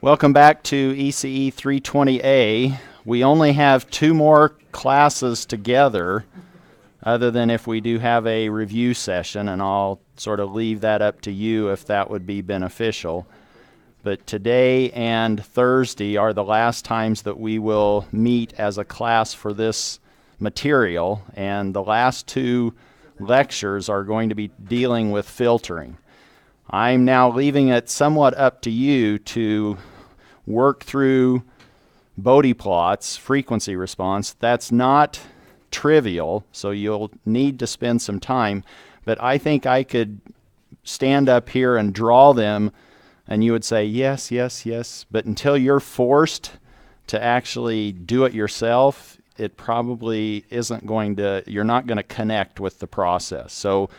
Welcome back to ECE 320A. We only have 2 more classes together, other than if we do have a review session, and I'll sort of leave that up to you if that would be beneficial. But today and Thursday are the last times that we will meet as a class for this material, and the last 2 lectures are going to be dealing with filtering. I'm now leaving it somewhat up to you to work through Bode plots, frequency response. That's not trivial, so you'll need to spend some time, but I think I could stand up here and draw them and you would say yes, yes, yes, but until you're forced to actually do it yourself, it probably isn't going to, you're not going to connect with the process. So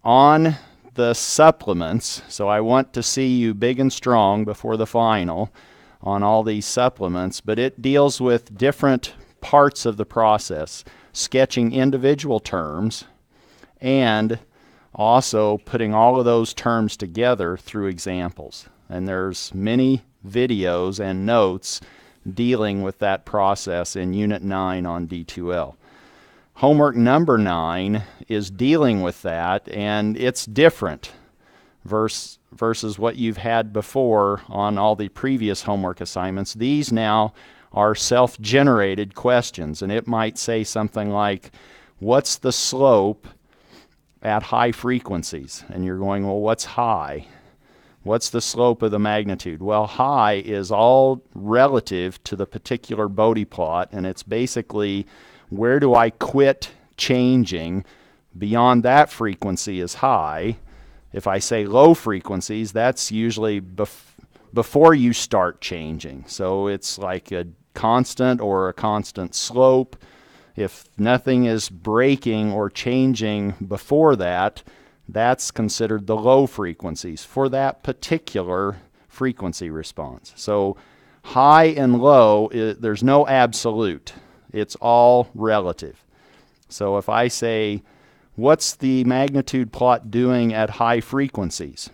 on the supplements, so I want to see you big and strong before the final on all these supplements, but it deals with different parts of the process, sketching individual terms and also putting all of those terms together through examples. And there's many videos and notes dealing with that process in Unit 9 on D2L. Homework number 9 is dealing with that, and it's different versus what you've had before on all the previous homework assignments. These now are self-generated questions, and it might say something like, what's the slope at high frequencies? And you're going, well, what's high? What's the slope of the magnitude? Well, high is all relative to the particular Bode plot, and it's basically, where do I quit changing? Beyond that frequency is high. If I say low frequencies, that's usually before you start changing. So it's like a constant or a constant slope. If nothing is breaking or changing before that, that's considered the low frequencies for that particular frequency response. So high and low, there's no absolute. It's all relative. So if I say, what's the magnitude plot doing at high frequencies?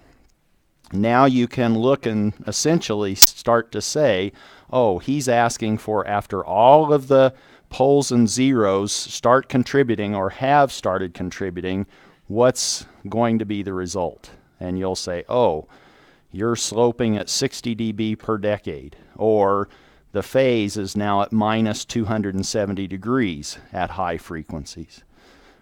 Now you can look and essentially start to say, oh, he's asking for, after all of the poles and zeros start contributing or have started contributing, what's going to be the result? And you'll say, oh, you're sloping at 60 dB per decade, or the phase is now at minus 270 degrees at high frequencies.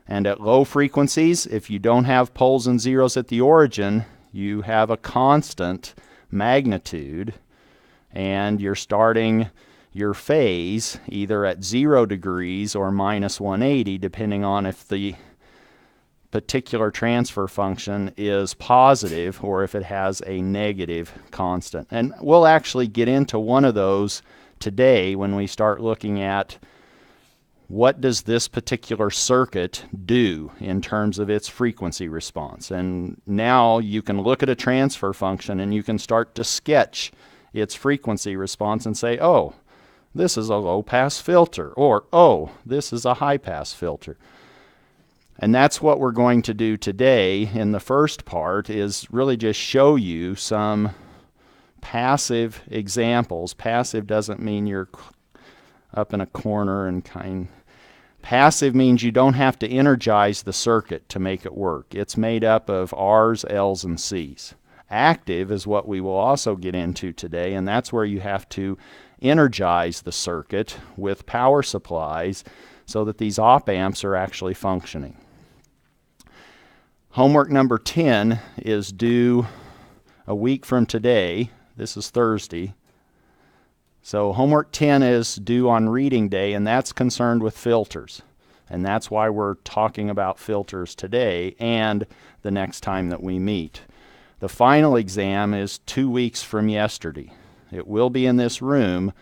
And at low frequencies, if you don't have poles and zeros at the origin, you have a constant magnitude, and you're starting your phase either at 0 degrees or minus 180, depending on if the particular transfer function is positive or if it has a negative constant. And we'll actually get into one of those today when we start looking at what does this particular circuit do in terms of its frequency response. And now you can look at a transfer function and you can start to sketch its frequency response and say, oh, this is a low-pass filter, or oh, this is a high-pass filter. And that's what we're going to do today in the first part, is really just show you some passive examples. Passive doesn't mean you're up in a corner and passive means you don't have to energize the circuit to make it work. It's made up of R's, L's, and C's. Active is what we will also get into today, and that's where you have to energize the circuit with power supplies so that these op amps are actually functioning. Homework number 10 is due a week from today. This is Thursday. So homework 10 is due on reading day, and that's concerned with filters. And that's why we're talking about filters today and the next time that we meet. The final exam is 2 weeks from yesterday. It will be in this room,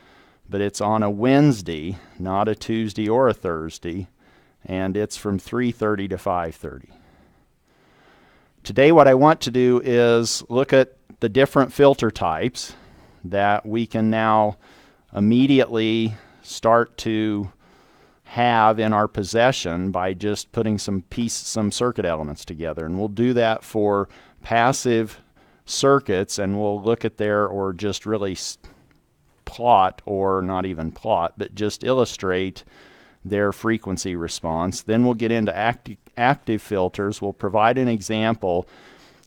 but it's on a Wednesday, not a Tuesday or a Thursday, and it's from 3:30 to 5:30. Today what I want to do is look at the different filter types that we can now immediately start to have in our possession by just putting some circuit elements together. And we'll do that for passive circuits, and we'll look at their, or just really plot, or not even plot, but just illustrate their frequency response. Then we'll get into active filters. We'll provide an example,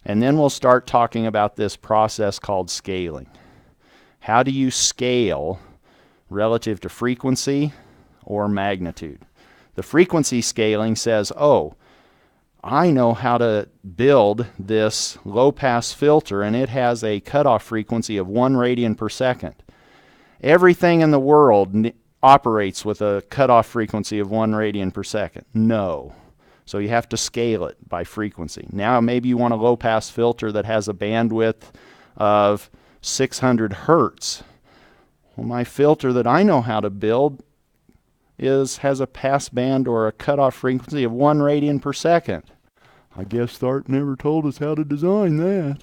and then we'll start talking about this process called scaling. How do you scale relative to frequency or magnitude? The frequency scaling says, oh, I know how to build this low-pass filter, and it has a cutoff frequency of 1 radian per second. Everything in the world operates with a cutoff frequency of 1 radian per second. No. So you have to scale it by frequency. Now maybe you want a low-pass filter that has a bandwidth of 600 hertz. Well, my filter that I know how to build has a pass band or a cutoff frequency of 1 radian per second. I guess Thart never told us how to design that.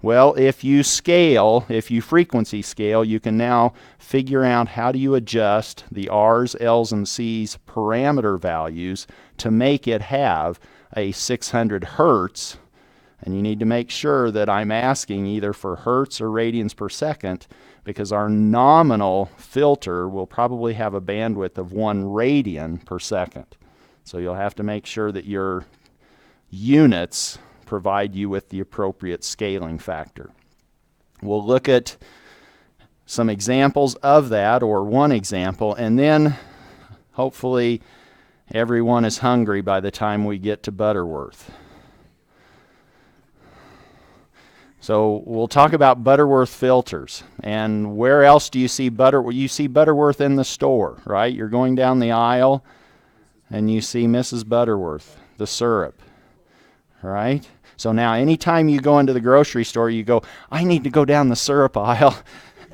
Well, if you frequency scale, you can now figure out how do you adjust the R's, L's, and C's parameter values to make it have a 600 hertz. And you need to make sure that I'm asking either for hertz or radians per second, because our nominal filter will probably have a bandwidth of 1 radian per second. So you'll have to make sure that your units provide you with the appropriate scaling factor. We'll look at some examples of that, or one example, and then hopefully everyone is hungry by the time we get to Butterworth. So we'll talk about Butterworth filters. And where else do you see Butterworth? You see Butterworth in the store, right? You're going down the aisle and you see Mrs. Butterworth, the syrup, right? So now anytime you go into the grocery store, you go, I need to go down the syrup aisle.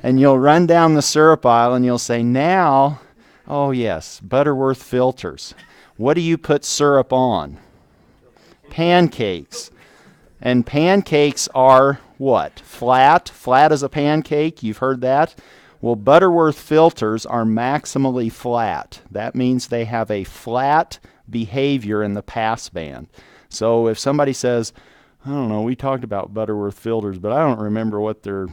And you'll run down the syrup aisle and you'll say, now, oh yes, Butterworth filters. What do you put syrup on? Pancakes. And pancakes are what? Flat. Flat as a pancake. You've heard that. Well, Butterworth filters are maximally flat. That means they have a flat behavior in the pass band. So if somebody says, I don't know, we talked about Butterworth filters, but I don't remember what their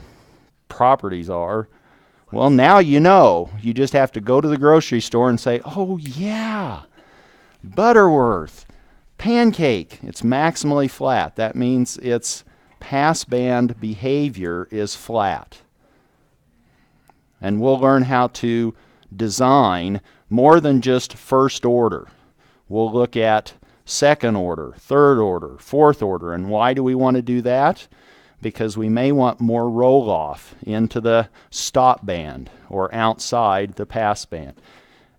properties are. Well, now you know. You just have to go to the grocery store and say, oh yeah, Butterworth. Pancake, it's maximally flat. That means its passband behavior is flat. And we'll learn how to design more than just first order. We'll look at second order, third order, fourth order. And why do we want to do that? Because we may want more roll-off into the stop band or outside the pass band.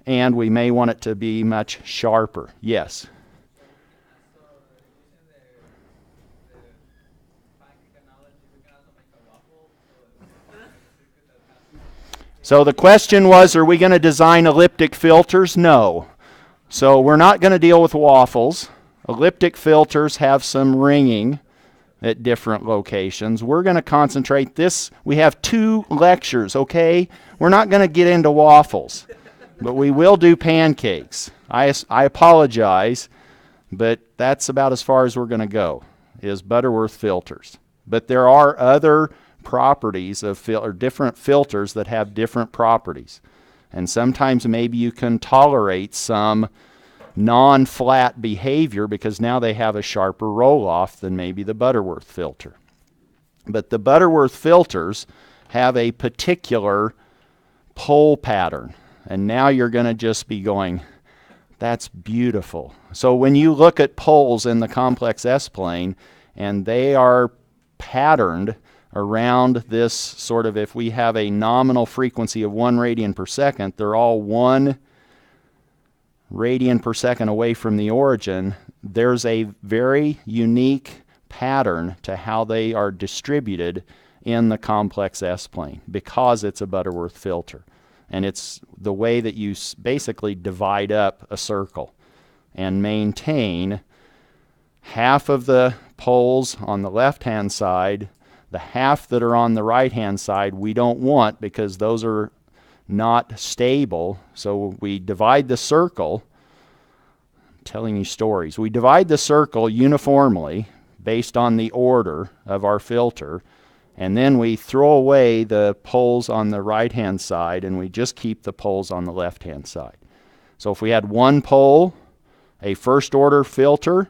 And we may want it to be much sharper. Yes? So the question was, are we going to design elliptic filters? No. So we're not going to deal with waffles. Elliptic filters have some ringing at different locations. We're going to concentrate this. We have 2 lectures, okay? We're not going to get into waffles, but we will do pancakes. I apologize, but that's about as far as we're going to go, is Butterworth filters. But there are other properties of different filters that have different properties. And sometimes maybe you can tolerate some non-flat behavior because now they have a sharper roll-off than maybe the Butterworth filter. But the Butterworth filters have a particular pole pattern. And now you're going to just be going, that's beautiful. So when you look at poles in the complex S-plane, and they are patterned around this sort of, if we have a nominal frequency of 1 radian per second, they're all 1 radian per second away from the origin. There's a very unique pattern to how they are distributed in the complex S-plane because it's a Butterworth filter. And it's the way that you basically divide up a circle and maintain half of the poles on the left-hand side. The half that are on the right-hand side we don't want because those are not stable. So we divide the circle. I'm telling you stories. We divide the circle uniformly based on the order of our filter, and then we throw away the poles on the right-hand side and we just keep the poles on the left-hand side. So if we had one pole, a first order filter,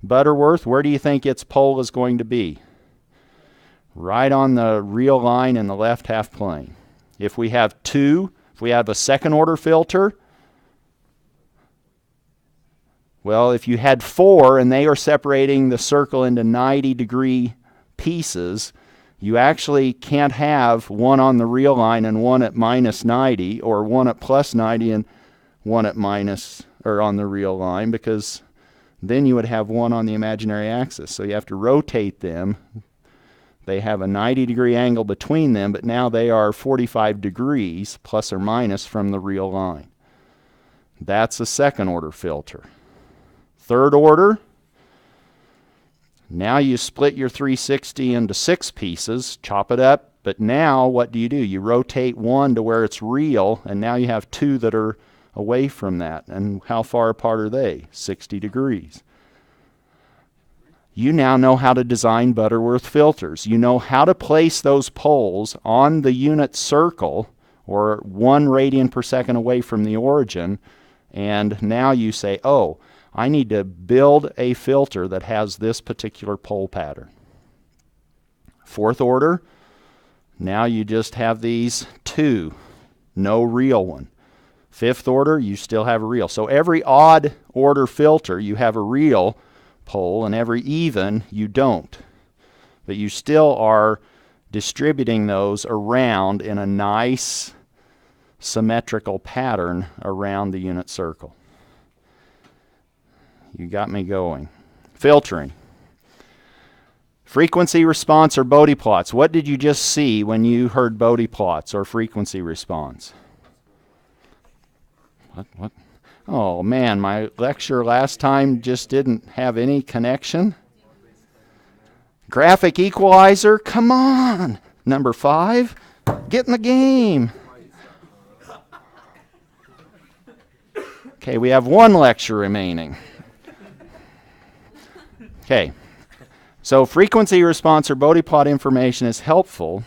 Butterworth, where do you think its pole is going to be? Right on the real line in the left half plane. If we have two, if we have a second order filter, well, if you had four and they are separating the circle into 90-degree pieces, you actually can't have one on the real line and one at minus 90, or one at plus 90 and one at minus, or on the real line, because then you would have one on the imaginary axis. So you have to rotate them. They have a 90-degree angle between them, but now they are 45 degrees plus or minus from the real line. That's a second order filter. Third order, now you split your 360 into 6 pieces, chop it up, but now what do? You rotate one to where it's real, and now you have two that are away from that. And how far apart are they? 60 degrees. You now know how to design Butterworth filters. You know how to place those poles on the unit circle, or 1 radian per second away from the origin, and now you say, oh, I need to build a filter that has this particular pole pattern. Fourth order, now you just have these two, no real one. Fifth order, you still have a real. So every odd order filter, you have a real pole, and every even, you don't. But you still are distributing those around in a nice symmetrical pattern around the unit circle. You got me going. Filtering. Frequency response or Bode plots. What did you just see when you heard Bode plots or frequency response? What? Oh man, my lecture last time just didn't have any connection. Graphic equalizer? Come on! Number 5? Get in the game! Okay, we have 1 lecture remaining. Okay, so frequency response or Bode plot information is helpful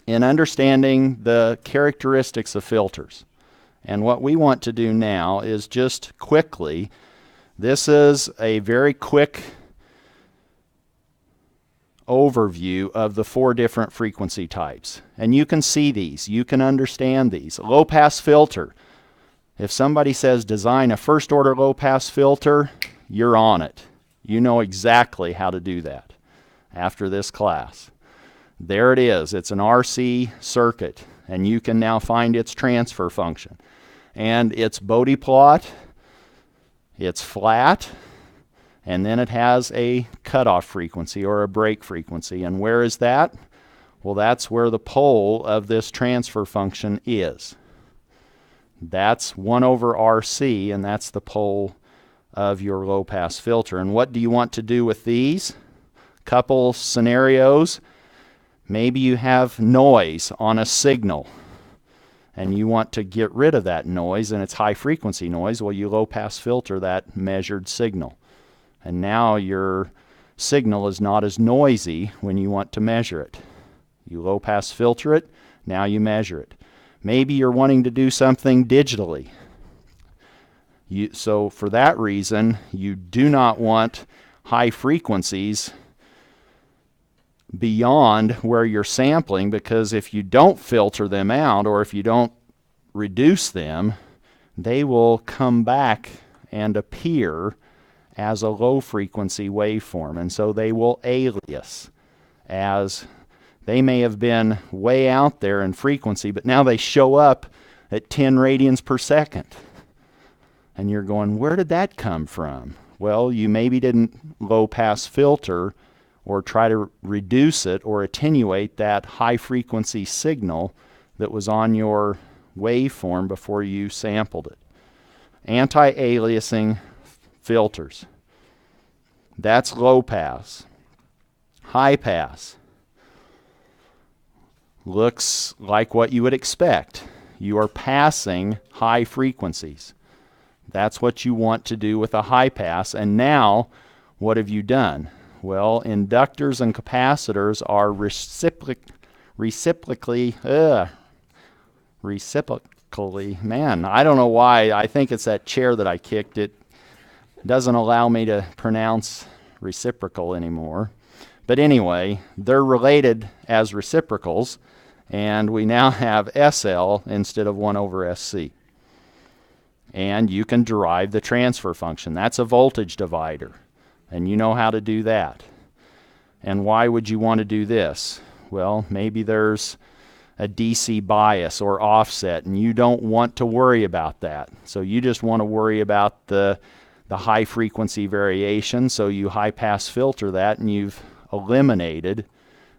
in understanding the characteristics of filters. And what we want to do now is just quickly, this is a very quick overview of the 4 different frequency types. And you can see these, you can understand these. Low pass filter. If somebody says design a first order low pass filter, you're on it. You know exactly how to do that after this class. There it is. It's an RC circuit, and you can now find its transfer function. And its Bode plot, it's flat, and then it has a cutoff frequency or a break frequency. And where is that? Well, that's where the pole of this transfer function is. That's 1 over RC, and that's the pole of your low pass filter. And what do you want to do with these? Couple scenarios. Maybe you have noise on a signal and you want to get rid of that noise, and it's high frequency noise. Well, you low pass filter that measured signal, and now your signal is not as noisy when you want to measure it. You low pass filter it, now you measure it. Maybe you're wanting to do something digitally. So for that reason, you do not want high frequencies beyond where you're sampling, because if you don't filter them out, or if you don't reduce them, they will come back and appear as a low frequency waveform, and so they will alias, as they may have been way out there in frequency, but now they show up at 10 radians per second. And you're going, where did that come from? Well, you maybe didn't low pass filter or try to reduce it or attenuate that high frequency signal that was on your waveform before you sampled it. Anti-aliasing filters. That's low pass. High pass looks like what you would expect. You are passing high frequencies. That's what you want to do with a high pass. And now, what have you done? Well, inductors and capacitors are reciprocally, man, I don't know why. I think it's that chair that I kicked. It doesn't allow me to pronounce reciprocal anymore. But anyway, they're related as reciprocals, and we now have SL instead of 1 over SC. And you can derive the transfer function. That's a voltage divider, and you know how to do that. And why would you want to do this? Well, maybe there's a DC bias or offset, and you don't want to worry about that. So you just want to worry about the high frequency variation, so you high pass filter that, and you've eliminated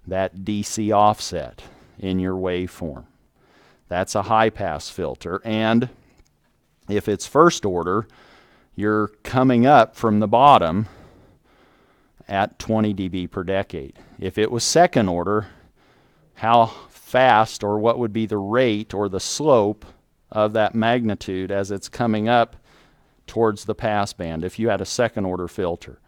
that DC offset in your waveform. That's a high pass filter, and if it's first order, you're coming up from the bottom at 20 dB per decade. If it was second order, how fast, or what would be the rate or the slope of that magnitude as it's coming up towards the pass band if you had a second order filter?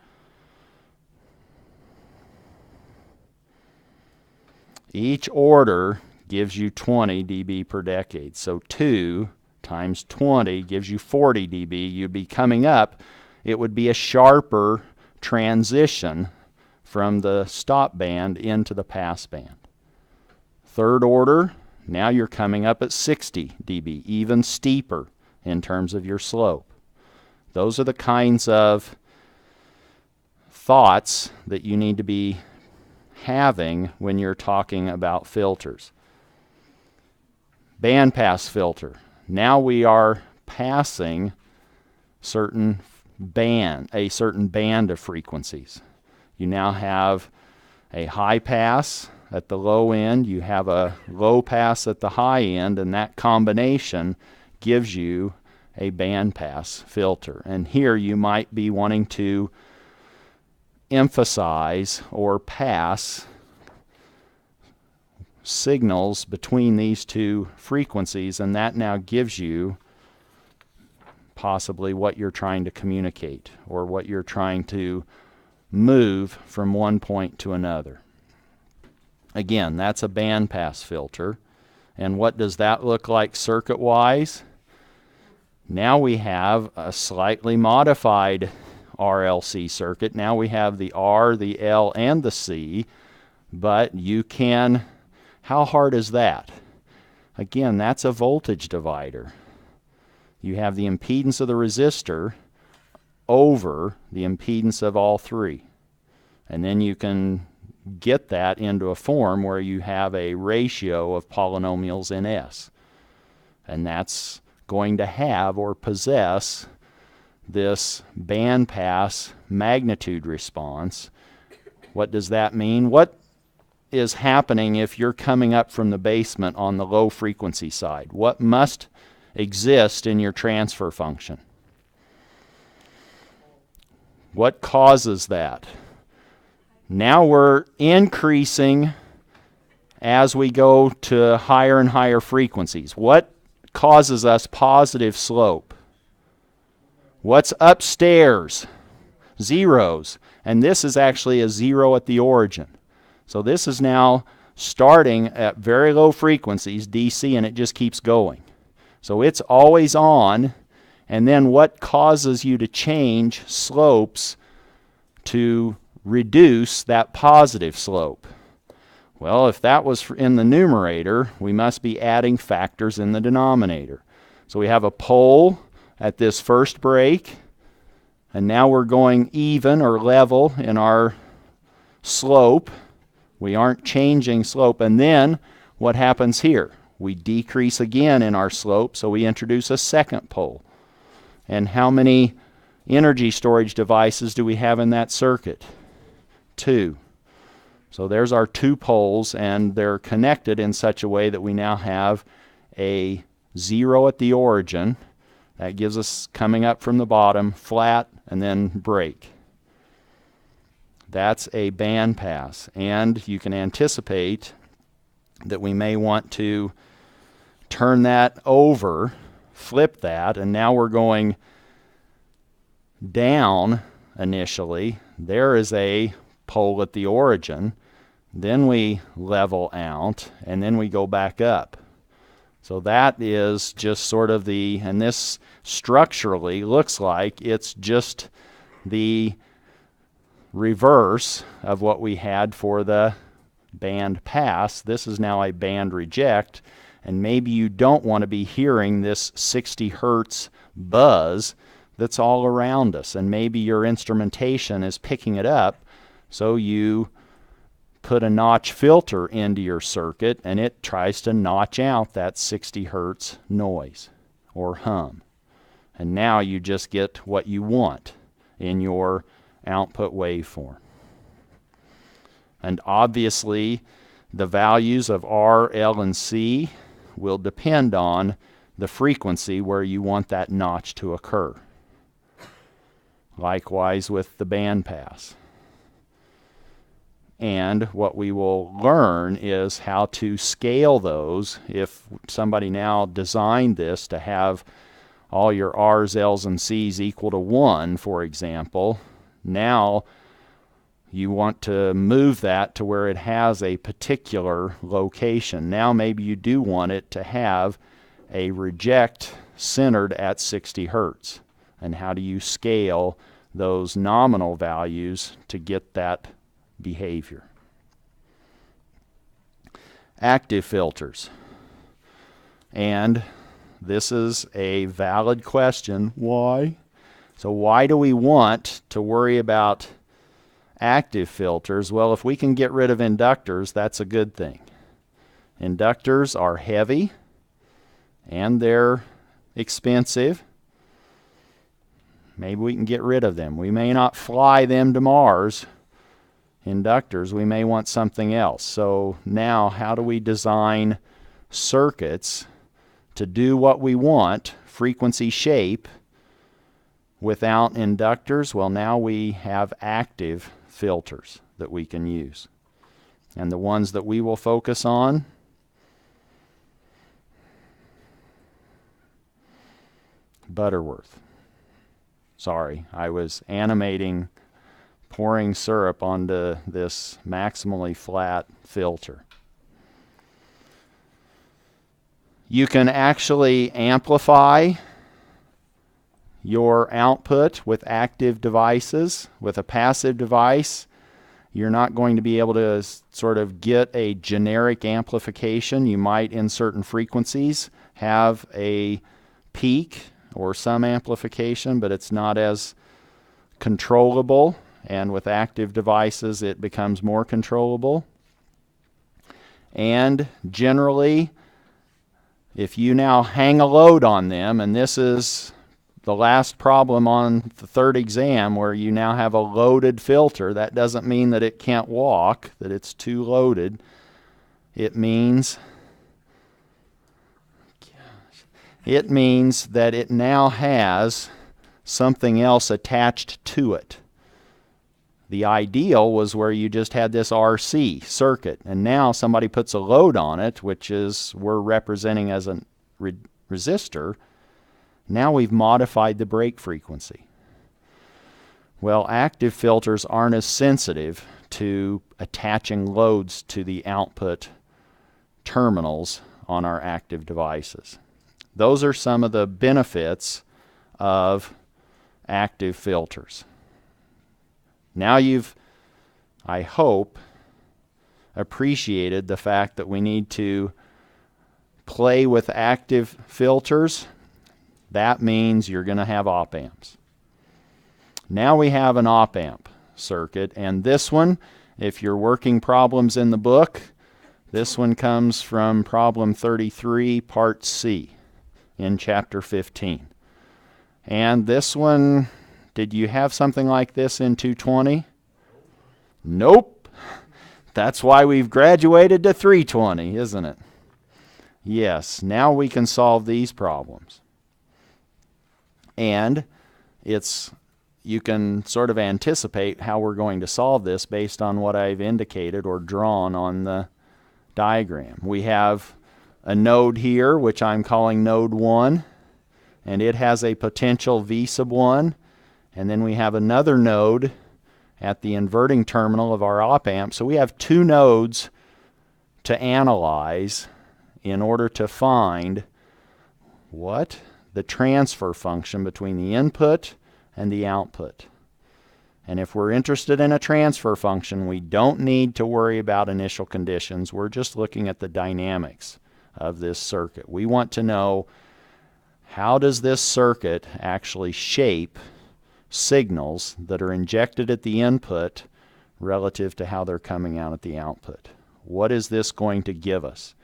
Each order gives you 20 dB per decade. So 2 times 20 gives you 40 dB. You'd be coming up. It would be a sharper transition from the stop band into the pass band. Third order, now you're coming up at 60 dB, even steeper in terms of your slope. Those are the kinds of thoughts that you need to be having when you're talking about filters. Bandpass filter. Now we are passing a certain band of frequencies. You now have a high pass at the low end, you have a low pass at the high end, and that combination gives you a bandpass filter. And here you might be wanting to emphasize or pass signals between these two frequencies, and that now gives you possibly what you're trying to communicate or what you're trying to move from one point to another. Again, that's a bandpass filter. And what does that look like circuit-wise? Now we have a slightly modified RLC circuit. Now we have the R, the L, and the C, but you can, how hard is that? Again, that's a voltage divider. You have the impedance of the resistor over the impedance of all three. And then you can get that into a form where you have a ratio of polynomials in S. And that's going to have or possess this bandpass magnitude response. What does that mean? What is happening if you're coming up from the basement on the low frequency side? What must exist in your transfer function? What causes that? Now we're increasing as we go to higher and higher frequencies. What causes us positive slope? What's upstairs? Zeros. And this is actually a zero at the origin. So this is now starting at very low frequencies, DC, and it just keeps going. So it's always on. And then what causes you to change slopes to reduce that positive slope? Well, if that was in the numerator, we must be adding factors in the denominator. So we have a pole at this first break, and now we're going even or level in our slope. We aren't changing slope. And then what happens here? We decrease again in our slope, so we introduce a second pole. And how many energy storage devices do we have in that circuit? 2. So there's our 2 poles, and they're connected in such a way that we now have a 0 at the origin. That gives us coming up from the bottom, flat, and then break. That's a bandpass. And you can anticipate that we may want to turn that over, flip that, and now we're going down initially. There is a pole at the origin, then we level out, and then we go back up. So that is just sort of and this structurally looks like it's just the reverse of what we had for the band pass. This is now a band reject, and maybe you don't want to be hearing this 60 hertz buzz that's all around us, and maybe your instrumentation is picking it up, so you put a notch filter into your circuit and it tries to notch out that 60 hertz noise or hum. And now you just get what you want in your output waveform. And obviously the values of R, L, and C will depend on the frequency where you want that notch to occur. Likewise with the bandpass. And what we will learn is how to scale those. If somebody now designed this to have all your R's, L's, and C's equal to 1, for example, now you want to move that to where it has a particular location. Now maybe you do want it to have a reject centered at 60 hertz. And how do you scale those nominal values to get that behavior? Active filters. And this is a valid question. Why? So why do we want to worry about active filters? Well, if we can get rid of inductors, that's a good thing. Inductors are heavy and they're expensive. Maybe we can get rid of them. We may not fly them to Mars. Inductors, we may want something else. So now how do we design circuits to do what we want, frequency shape, without inductors? Well, now we have active filters that we can use. And the ones that we will focus on, Butterworth. Sorry, I was animating pouring syrup onto this maximally flat filter. You can actually amplify your output with active devices. With a passive device, you're not going to be able to sort of get a generic amplification. You might, in certain frequencies, have a peak or some amplification, but it's not as controllable. And with active devices, it becomes more controllable. And generally, if you now hang a load on them, and this is the last problem on the third exam where you now have a loaded filter, that doesn't mean that it can't walk, that it's too loaded. It means that it now has something else attached to it. The ideal was where you just had this RC circuit, and now somebody puts a load on it, which is we're representing as a resistor. Now we've modified the break frequency. Well, active filters aren't as sensitive to attaching loads to the output terminals on our active devices. Those are some of the benefits of active filters. Now you've, I hope, appreciated the fact that we need to play with active filters. That means you're going to have op amps. Now we have an op amp circuit, and this one, if you're working problems in the book, this one comes from problem 33, part C, in chapter 15. And this one, did you have something like this in 220? Nope. That's why we've graduated to 320, isn't it? Yes, now we can solve these problems. And you can sort of anticipate how we're going to solve this based on what I've indicated or drawn on the diagram. We have a node here, which I'm calling node 1, and it has a potential V sub 1. And then we have another node, at the inverting terminal of our op-amp. So we have two nodes to analyze in order to find what? The transfer function between the input and the output. And if we're interested in a transfer function, we don't need to worry about initial conditions. We're just looking at the dynamics of this circuit. We want to know, how does this circuit actually shape signals that are injected at the input relative to how they're coming out at the output? What is this going to give us?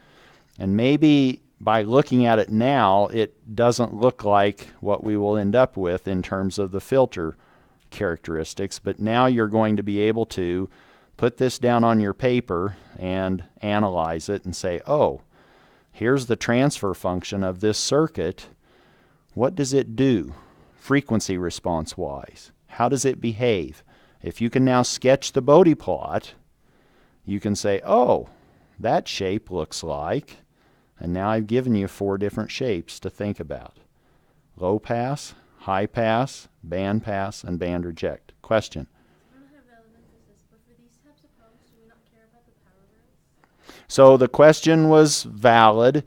And maybe by looking at it now, it doesn't look like what we will end up with in terms of the filter characteristics, but now you're going to be able to put this down on your paper and analyze it and say, oh, here's the transfer function of this circuit. What does it do frequency response wise? How does it behave? If you can now sketch the Bode plot, you can say, oh, that shape looks like, and now I've given you 4 different shapes to think about: low pass, high pass, band pass, and band reject. Question? I don't have relevance to this, but for these types of problems, do we not care about the power rails? So the question was valid.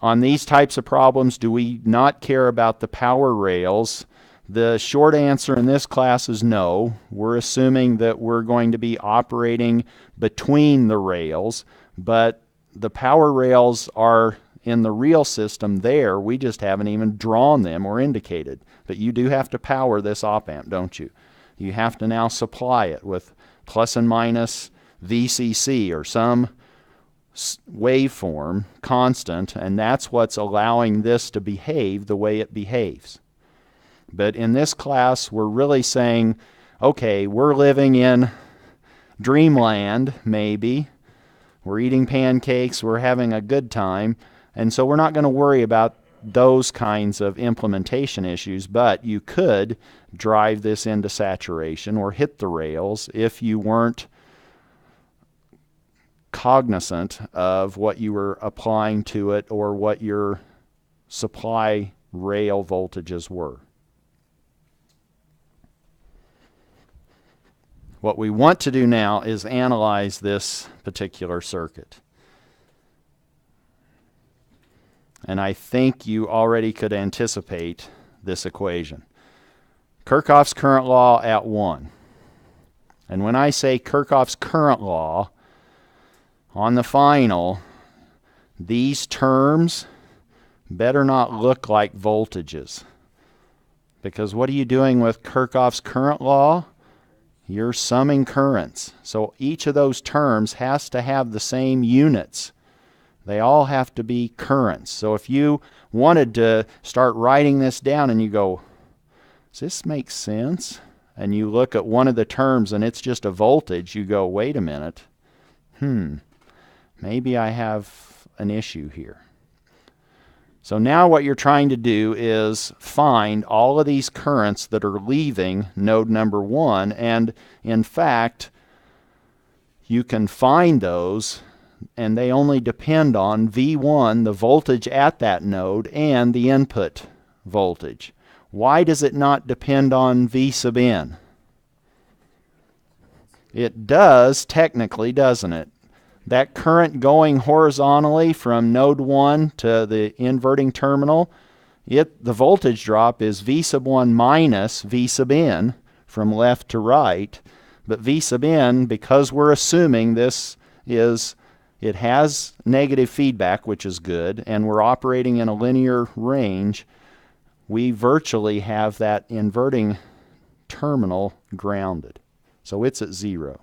On these types of problems, do we not care about the power rails? The short answer in this class is no. We're assuming that we're going to be operating between the rails, but the power rails are in the real system there. We just haven't even drawn them or indicated. But you do have to power this op-amp, don't you? You have to now supply it with plus and minus VCC or some waveform constant, and that's what's allowing this to behave the way it behaves. But in this class, we're really saying, okay, we're living in dreamland, maybe. We're eating pancakes, we're having a good time, and so we're not going to worry about those kinds of implementation issues, but you could drive this into saturation or hit the rails if you weren't cognizant of what you were applying to it or what your supply rail voltages were. What we want to do now is analyze this particular circuit. And I think you already could anticipate this equation. Kirchhoff's current law at 1. And when I say Kirchhoff's current law, on the final, these terms better not look like voltages. Because what are you doing with Kirchhoff's current law? You're summing currents. So each of those terms has to have the same units. They all have to be currents. So if you wanted to start writing this down and you go, does this make sense? And you look at one of the terms and it's just a voltage, you go, wait a minute. Maybe I have an issue here. So now what you're trying to do is find all of these currents that are leaving node number 1, and in fact, you can find those, and they only depend on V1, the voltage at that node, and the input voltage. Why does it not depend on V sub n? It does, technically, doesn't it? That current going horizontally from node 1 to the inverting terminal, the voltage drop is V sub 1 minus V sub n from left to right. But V sub n, because we're assuming this is, it has negative feedback, which is good, and we're operating in a linear range, we virtually have that inverting terminal grounded. So it's at 0.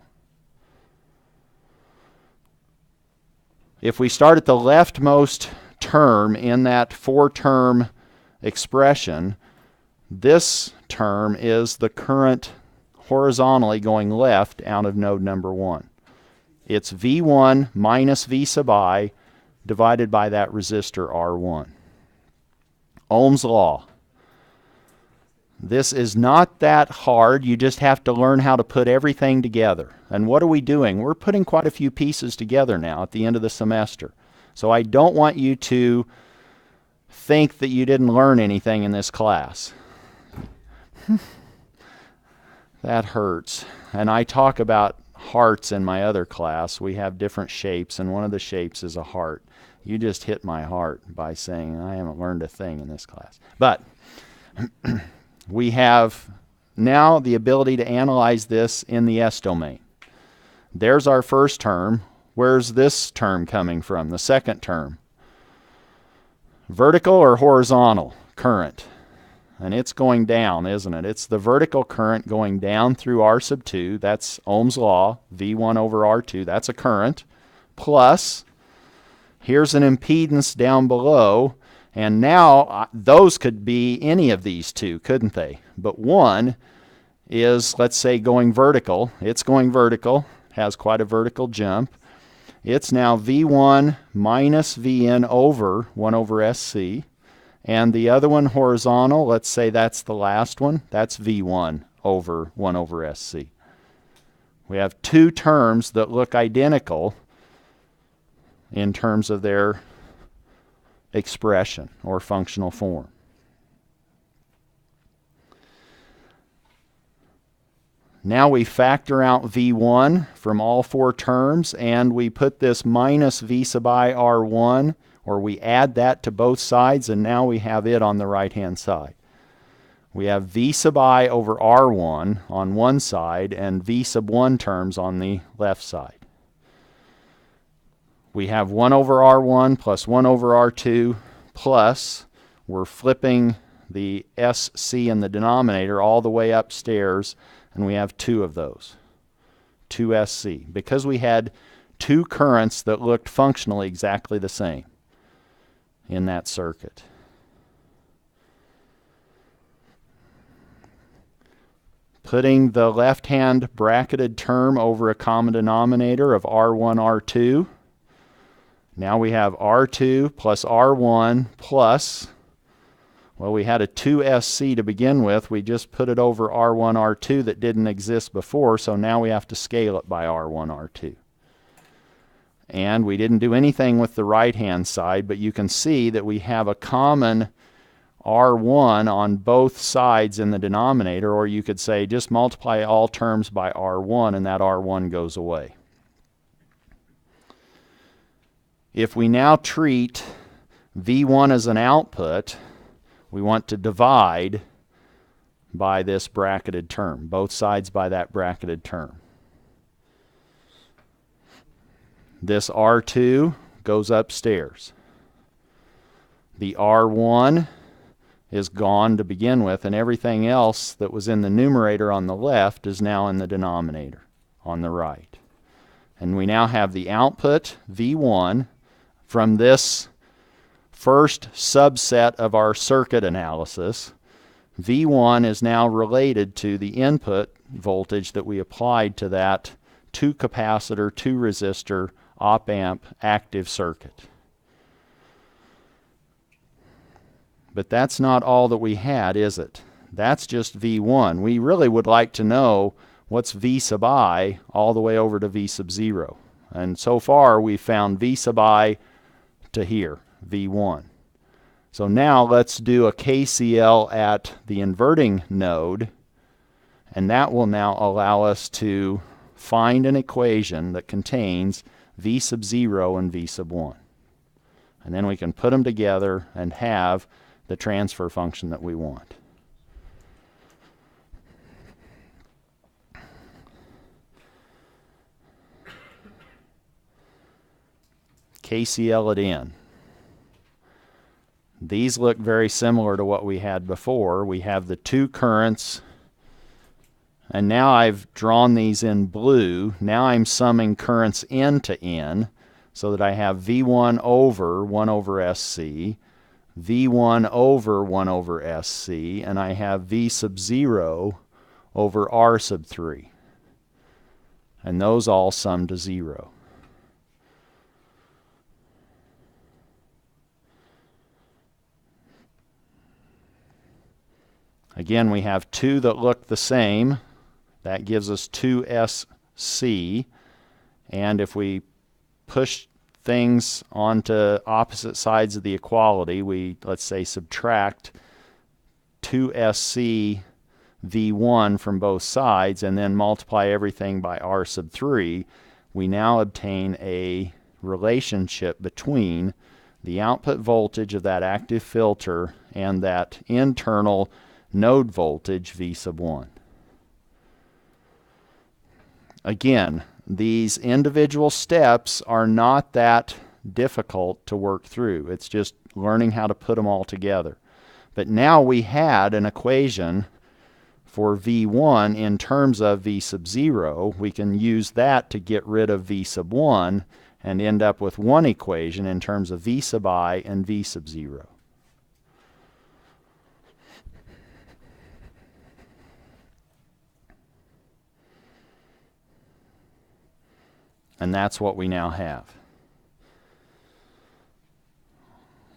If we start at the leftmost term in that 4-term expression, this term is the current horizontally going left out of node number 1. It's V1 minus V sub I divided by that resistor R1. Ohm's law. This is not that hard. You just have to learn how to put everything together. And what are we doing? We're putting quite a few pieces together now at the end of the semester. So I don't want you to think that you didn't learn anything in this class. That hurts. And I talk about hearts in my other class. We have different shapes, and one of the shapes is a heart. You just hit my heart by saying I haven't learned a thing in this class. But we have now the ability to analyze this in the S domain. There's our first term. Where's this term coming from? The second term. Vertical or horizontal current? And it's going down, isn't it? It's the vertical current going down through R sub 2. That's Ohm's law, V1 over R2. That's a current. Plus, here's an impedance down below. And now those could be any of these two, couldn't they? But one is, let's say, going vertical. It's going vertical, has quite a vertical jump. It's now V1 minus Vn over 1 over SC. And the other one, horizontal, let's say that's the last one. That's V1 over 1 over SC. We have two terms that look identical in terms of their expression or functional form. Now we factor out V1 from all four terms, and we put this minus V sub I R1, or we add that to both sides, and now we have it on the right-hand side. We have V sub I over R1 on one side and V sub 1 terms on the left side. We have 1 over R1 plus 1 over R2 plus, we're flipping the SC in the denominator all the way upstairs, and we have two of those, 2 SC, because we had two currents that looked functionally exactly the same in that circuit. Putting the left-hand bracketed term over a common denominator of R1, R2. Now we have R2 plus R1 plus, well, we had a 2SC to begin with. We just put it over R1, R2 that didn't exist before, so now we have to scale it by R1, R2. And we didn't do anything with the right-hand side, but you can see that we have a common R1 on both sides in the denominator, or you could say just multiply all terms by R1 and that R1 goes away. If we now treat V1 as an output, we want to divide by this bracketed term, both sides by that bracketed term. This R2 goes upstairs. The R1 is gone to begin with, and everything else that was in the numerator on the left is now in the denominator on the right. And we now have the output, V1, from this first subset of our circuit analysis. V1 is now related to the input voltage that we applied to that 2 capacitor, 2 resistor, op-amp active circuit. But that's not all that we had, is it? That's just V1. We really would like to know what's V sub I all the way over to V sub 0. And so far we found V sub I to here, V1. So now let's do a KCL at the inverting node, and that will now allow us to find an equation that contains V sub 0 and V sub 1. And then we can put them together and have the transfer function that we want. KCL it in. These look very similar to what we had before. We have the two currents, and now I've drawn these in blue. Now I'm summing currents N to N so that I have V1 over 1 over SC, V1 over 1 over SC, and I have V sub 0 over R sub 3. And those all sum to 0. Again, we have two that look the same. That gives us 2SC. And if we push things onto opposite sides of the equality, we, let's say, subtract 2SC V1 from both sides and then multiply everything by R sub 3, we now obtain a relationship between the output voltage of that active filter and that internal node voltage V sub 1. Again, these individual steps are not that difficult to work through. It's just learning how to put them all together. But now we had an equation for V1 in terms of V sub 0. We can use that to get rid of V sub 1 and end up with one equation in terms of V sub I and V sub 0. And that's what we now have.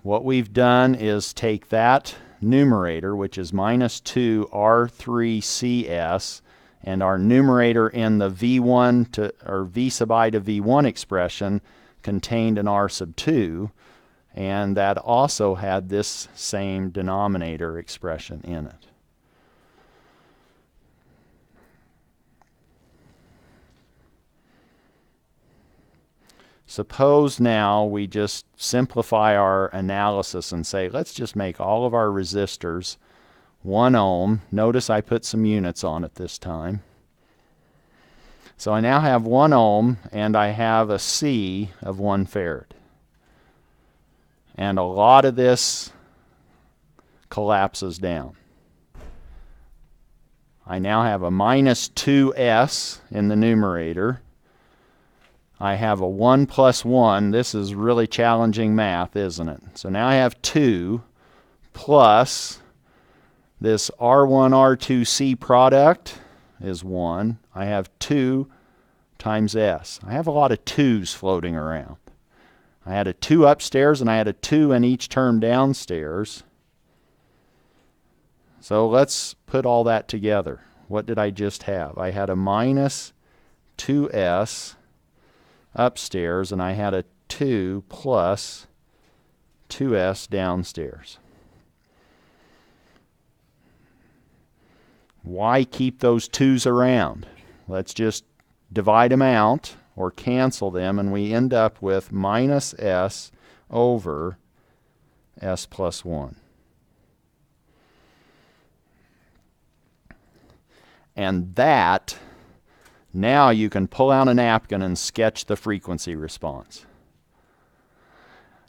What we've done is take that numerator, which is minus 2 R3CS, and our numerator in the V1 to, or V sub I to V1 expression contained an R sub 2, and that also had this same denominator expression in it. Suppose now we just simplify our analysis and say, let's just make all of our resistors 1 ohm. Notice I put some units on it this time. So I now have 1 ohm and I have a C of 1 farad. And a lot of this collapses down. I now have a minus 2S in the numerator. I have a 1 plus 1. This is really challenging math, isn't it? So now I have 2 plus this R1, R2C product is 1. I have 2 times S. I have a lot of 2's floating around. I had a 2 upstairs and I had a 2 in each term downstairs. So let's put all that together. What did I just have? I had a minus 2S upstairs, and I had a 2 plus 2S downstairs. Why keep those 2's around? Let's just divide them out or cancel them, and we end up with minus S over S plus 1. And that, now you can pull out a napkin and sketch the frequency response.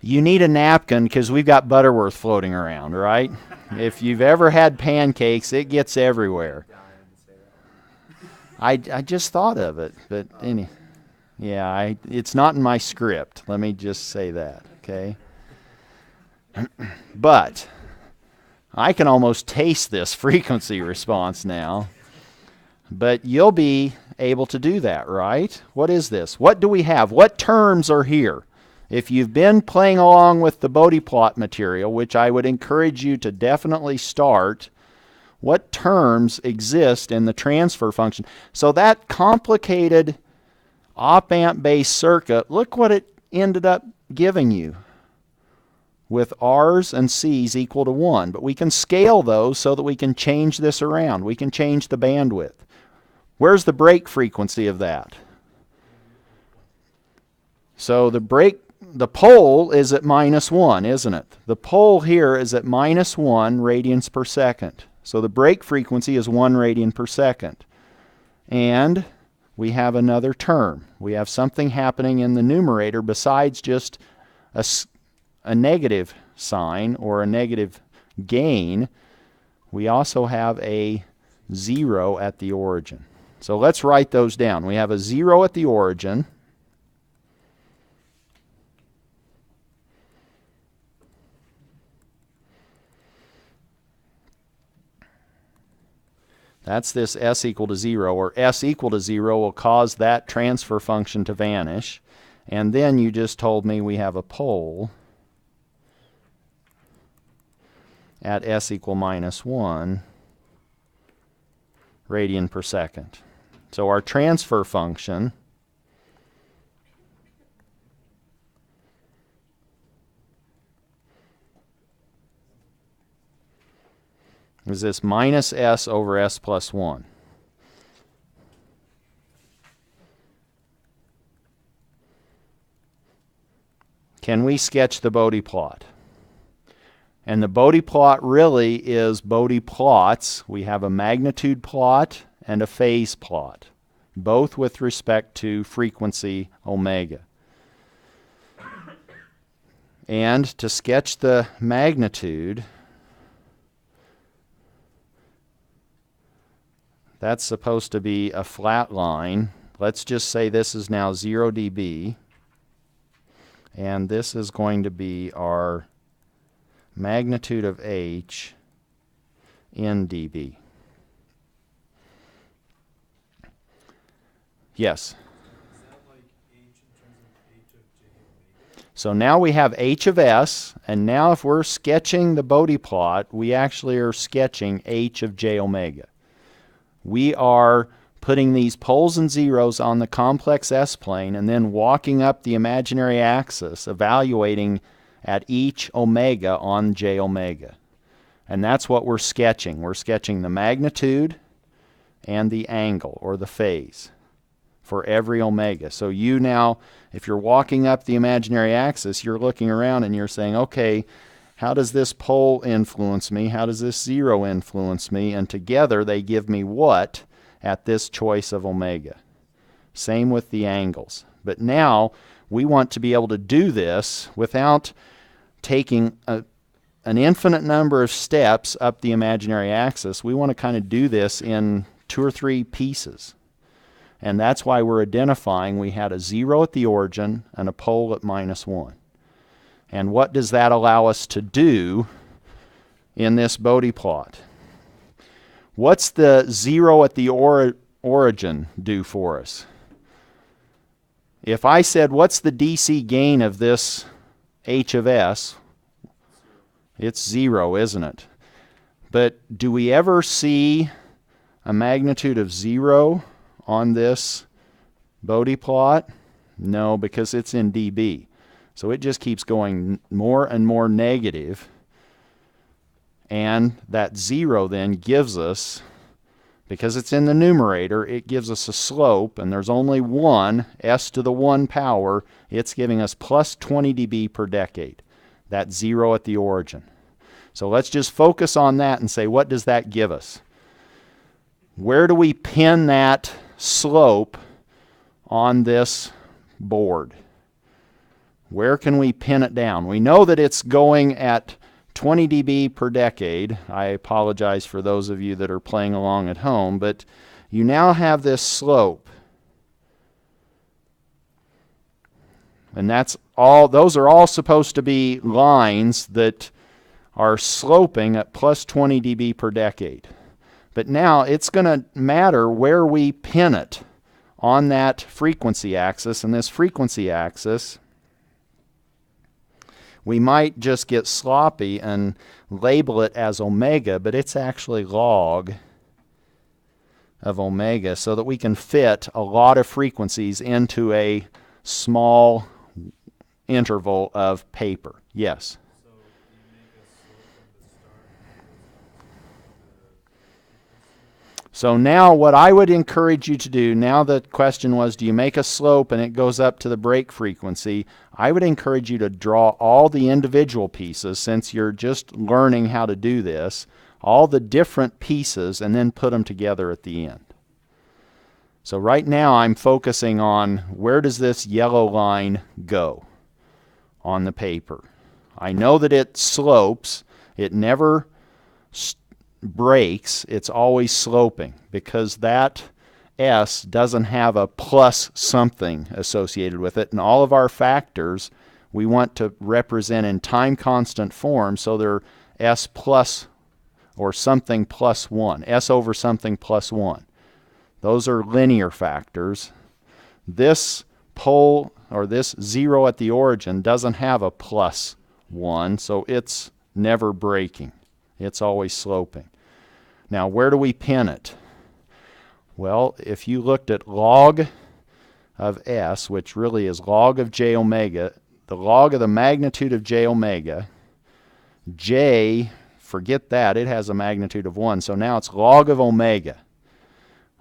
You need a napkin because we've got Butterworth floating around, right? If you've ever had pancakes, it gets everywhere. I just thought of it, but yeah, it's not in my script. Let me just say that, okay? But I can almost taste this frequency response now. But you'll be able to do that, right? What is this? What do we have? What terms are here? If you've been playing along with the Bode plot material, which I would encourage you to definitely start, what terms exist in the transfer function? So that complicated op-amp-based circuit, look what it ended up giving you with R's and C's equal to 1. But we can scale those so that we can change this around. We can change the bandwidth. Where's the break frequency of that? So the pole is at minus 1, isn't it? The pole here is at minus 1 radians per second. So the break frequency is 1 radian per second. And we have another term. We have something happening in the numerator besides just a negative sign or a negative gain. We also have a 0 at the origin. So let's write those down. We have a 0 at the origin. That's this S equal to 0, or S equal to 0 will cause that transfer function to vanish. And then you just told me we have a pole at S equal minus 1 radian per second. So our transfer function is this minus s over s plus 1. Can we sketch the Bode plot? And the Bode plot really is Bode plots. We have a magnitude plot and a phase plot, both with respect to frequency omega. And to sketch the magnitude, that's supposed to be a flat line. Let's just say this is now 0 dB. And this is going to be our magnitude of h in dB. Yes? Is that like h in terms of h of j omega? So now we have h of s, and now if we're sketching the Bode plot, we actually are sketching h of j omega. We are putting these poles and zeros on the complex s-plane and then walking up the imaginary axis, evaluating at each omega on j omega. And that's what we're sketching. We're sketching the magnitude and the angle, or the phase, for every omega. So you now, if you're walking up the imaginary axis, you're looking around and you're saying, okay, how does this pole influence me? How does this zero influence me? And together they give me what at this choice of omega. Same with the angles. But now we want to be able to do this without taking an infinite number of steps up the imaginary axis. We want to kind of do this in 2 or 3 pieces. And that's why we're identifying we had a 0 at the origin and a pole at -1. And what does that allow us to do in this Bode plot? What's the 0 at the origin do for us? If I said, what's the DC gain of this h of s? It's 0, isn't it? But do we ever see a magnitude of 0 on this Bode plot? No, because it's in dB. So it just keeps going more and more negative. And that 0 then gives us, because it's in the numerator, it gives us a slope, and there's only one, s to the 1 power. It's giving us plus 20 dB per decade, that 0 at the origin. So let's just focus on that and say, what does that give us? Where do we pin that slope on this board? Where can we pin it down? We know that it's going at 20 dB per decade. I apologize for those of you that are playing along at home, but you now have this slope. And that's all, those are all supposed to be lines that are sloping at plus 20 dB per decade. But now it's going to matter where we pin it on that frequency axis. And this frequency axis, we might just get sloppy and label it as omega, but it's actually log of omega, so that we can fit a lot of frequencies into a small interval of paper. Yes? So you make a slope from the start. So now what I would encourage you to do, now the question was, do you make a slope and it goes up to the break frequency? I would encourage you to draw all the individual pieces, since you're just learning how to do this, all the different pieces, and then put them together at the end. So right now I'm focusing on, where does this yellow line go on the paper? I know that it slopes. It never breaks. It's always sloping, because that S doesn't have a plus something associated with it. And all of our factors we want to represent in time constant form, so they're S plus or something plus 1, S over something plus 1. Those are linear factors. This pole, or this 0 at the origin, doesn't have a plus 1, so it's never breaking. It's always sloping. Now, where do we pin it? Well, if you looked at log of S, which really is log of j omega, the log of the magnitude of j omega, j forget that. It has a magnitude of 1. So now it's log of omega.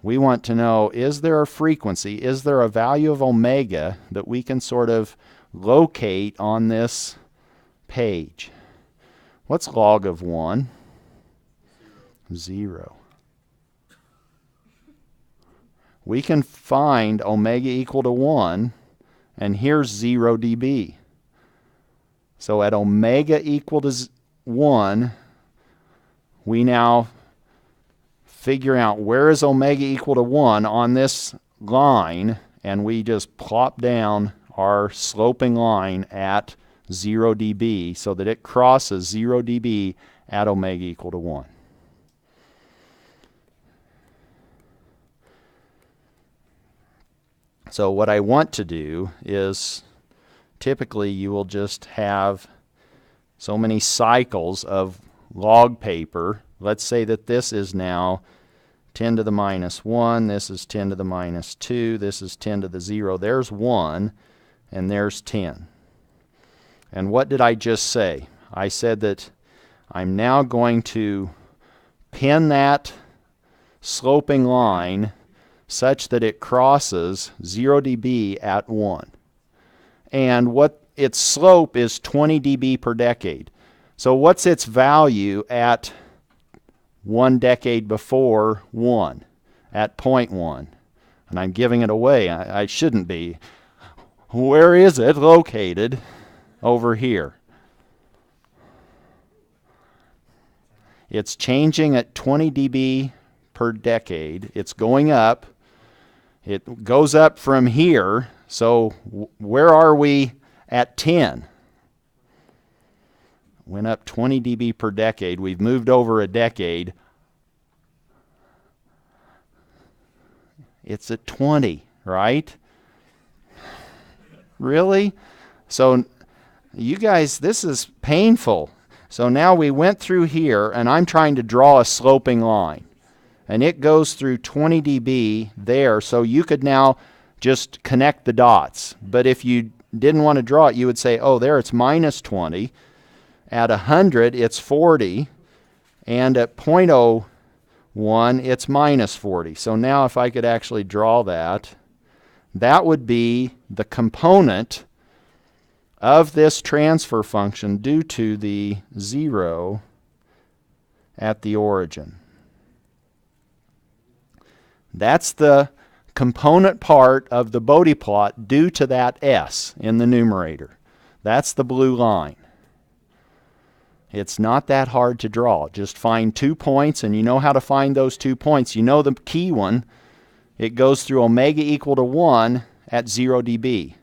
We want to know, is there a frequency? Is there a value of omega that we can sort of locate on this page? What's log of 1? 0. We can find omega equal to 1, and here's 0 dB. So at omega equal to 1, we now figure out where is omega equal to 1 on this line, and we just plop down our sloping line at 0 dB so that it crosses 0 dB at omega equal to 1. So what I want to do is, typically you will just have so many cycles of log paper. Let's say that this is now 10 to the minus 1, this is 10 to the minus 2, this is 10 to the 0. There's 1, and there's 10. And what did I just say? I said that I'm now going to pin that sloping line such that it crosses 0 dB at 1. And what its slope is 20 dB per decade. So what's its value at 1 decade before 1, at 0.1? And I'm giving it away. I shouldn't be. Where is it located? Over here. It's changing at 20 dB per decade. It's going up. It goes up from here. So where are we at 10? Went up 20 dB per decade. We've moved over a decade. It's at 20, right? Really? So you guys, this is painful. So now we went through here, and I'm trying to draw a sloping line. And it goes through 20 dB there, so you could now just connect the dots. But if you didn't want to draw it, you would say, oh, there it's minus 20. At 100, it's 40. And at 0.01, it's minus 40. So now if I could actually draw that, that would be the component of this transfer function due to the 0 at the origin. That's the component part of the Bode plot due to that S in the numerator. That's the blue line. It's not that hard to draw. Just find 2 points, and you know how to find those 2 points. You know the key one. It goes through omega equal to 1 at 0 dB.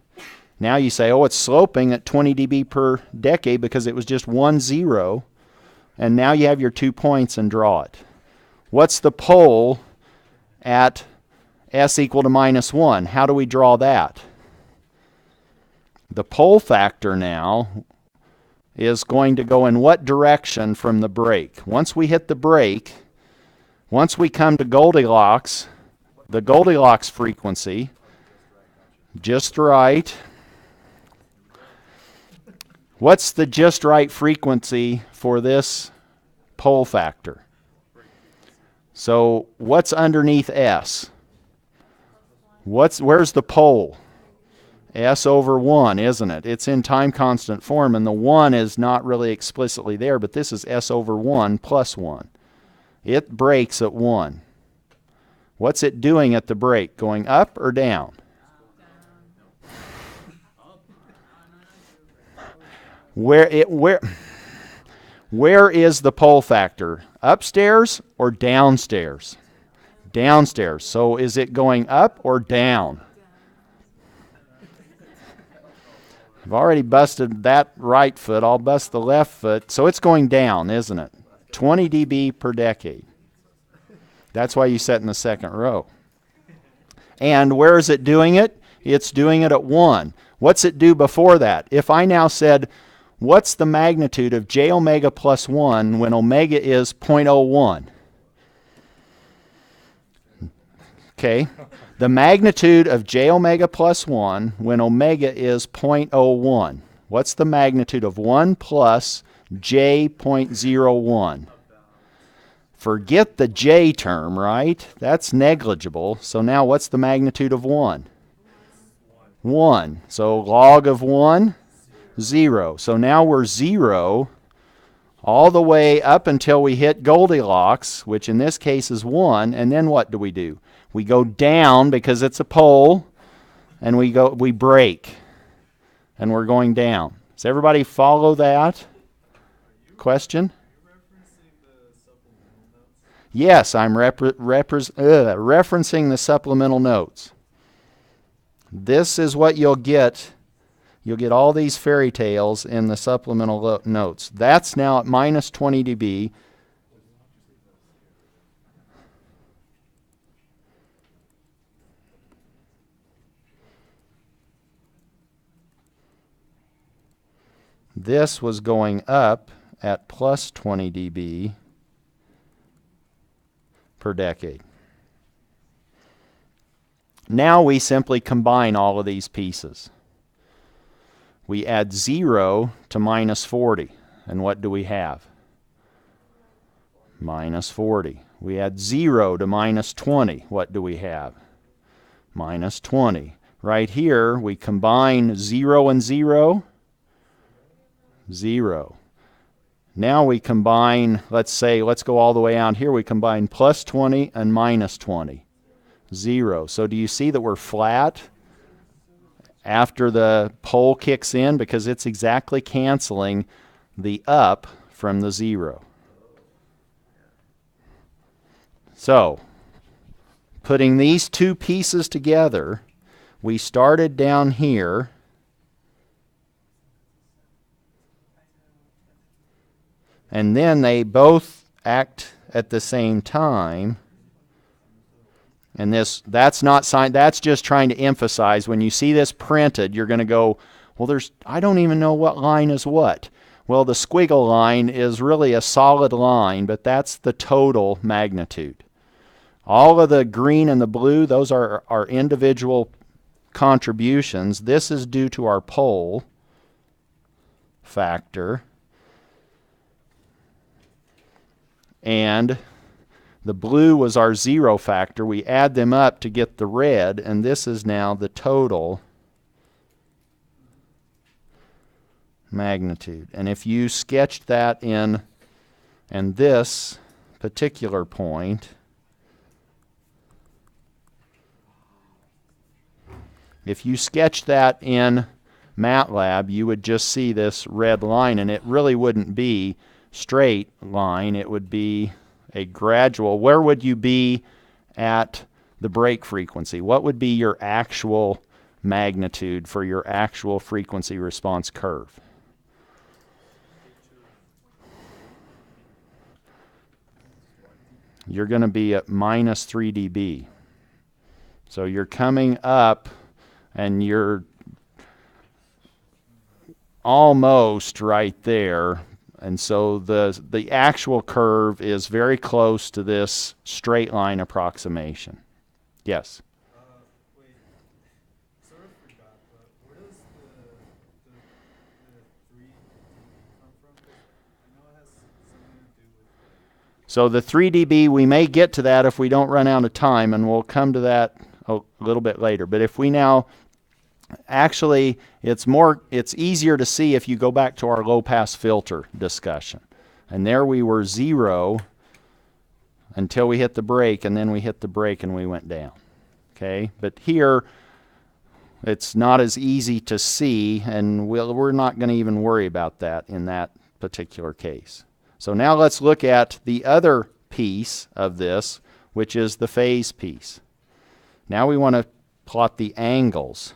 Now you say, oh, it's sloping at 20 dB per decade because it was just 1, 0. And now you have your 2 points and draw it. What's the pole at S equal to minus 1? How do we draw that? The pole factor now is going to go in what direction from the break? Once we hit the break, once we come to Goldilocks, the Goldilocks frequency, just right. What's the just right frequency for this pole factor? So what's underneath S? Where's the pole? S over 1, isn't it? It's in time constant form, and the 1 is not really explicitly there, but this is S over 1 plus 1. It breaks at 1. What's it doing at the break? Going up or down? Where is the pole factor? Upstairs or downstairs? Downstairs. So is it going up or down? I've already busted that right foot. I'll bust the left foot. So it's going down, isn't it? 20 dB per decade. That's why you set in the second row. And where is it doing it? It's doing it at 1. What's it do before that? If I now said, what's the magnitude of j omega plus 1 when omega is 0.01? Okay. The magnitude of j omega plus 1 when omega is 0.01. What's the magnitude of 1 plus j.01? Forget the j term, right? That's negligible. So now what's the magnitude of 1? 1. So log of 1, 0. So now we're 0 all the way up until we hit Goldilocks, which in this case is 1. And then what do? We go down because it's a pole, and we break. And we're going down. Does everybody follow that? Question? Yes, I'm referencing the supplemental notes. This is what you'll get. You'll get all these fairy tales in the supplemental notes. That's now at minus 20 dB. This was going up at plus 20 dB per decade. Now we simply combine all of these pieces. We add 0 to minus 40. And what do we have? Minus 40. We add 0 to minus 20. What do we have? Minus 20. Right here, we combine 0 and 0. 0. Now we combine, let's go all the way out here. We combine plus 20 and minus 20. 0. So do you see that we're flat after the pole kicks in? Because it's exactly canceling the up from the 0. So, putting these two pieces together, we started down here. And then they both act at the same time. And that's not signed. That's just trying to emphasize when you see this printed, you're going to go, well, I don't even know what line is what. Well, the squiggle line is really a solid line, but that's the total magnitude. All of the green and the blue, those are our individual contributions. This is due to our pole factor. And the blue was our 0 factor. We add them up to get the red, and this is now the total magnitude. And if you sketched that in, and this particular point, if you sketch that in MATLAB, you would just see this red line, and it really wouldn't be straight line. It would be a gradual. Where would you be at the break frequency? What would be your actual magnitude for your actual frequency response curve? You're going to be at minus 3 dB. So you're coming up and you're almost right there. And so the actual curve is very close to this straight line approximation. Yes? Wait, sort of forgot, but where does the 3 come from? 'Cause I know it has something to do with... So the 3 dB, we may get to that if we don't run out of time, and we'll come to that a little bit later. But if we now... Actually, it's easier to see if you go back to our low-pass filter discussion. And there we were 0 until we hit the brake, and then we hit the brake and we went down. Okay? But here, it's not as easy to see, and we're not going to even worry about that in that particular case. So now let's look at the other piece of this, which is the phase piece. Now we want to plot the angles.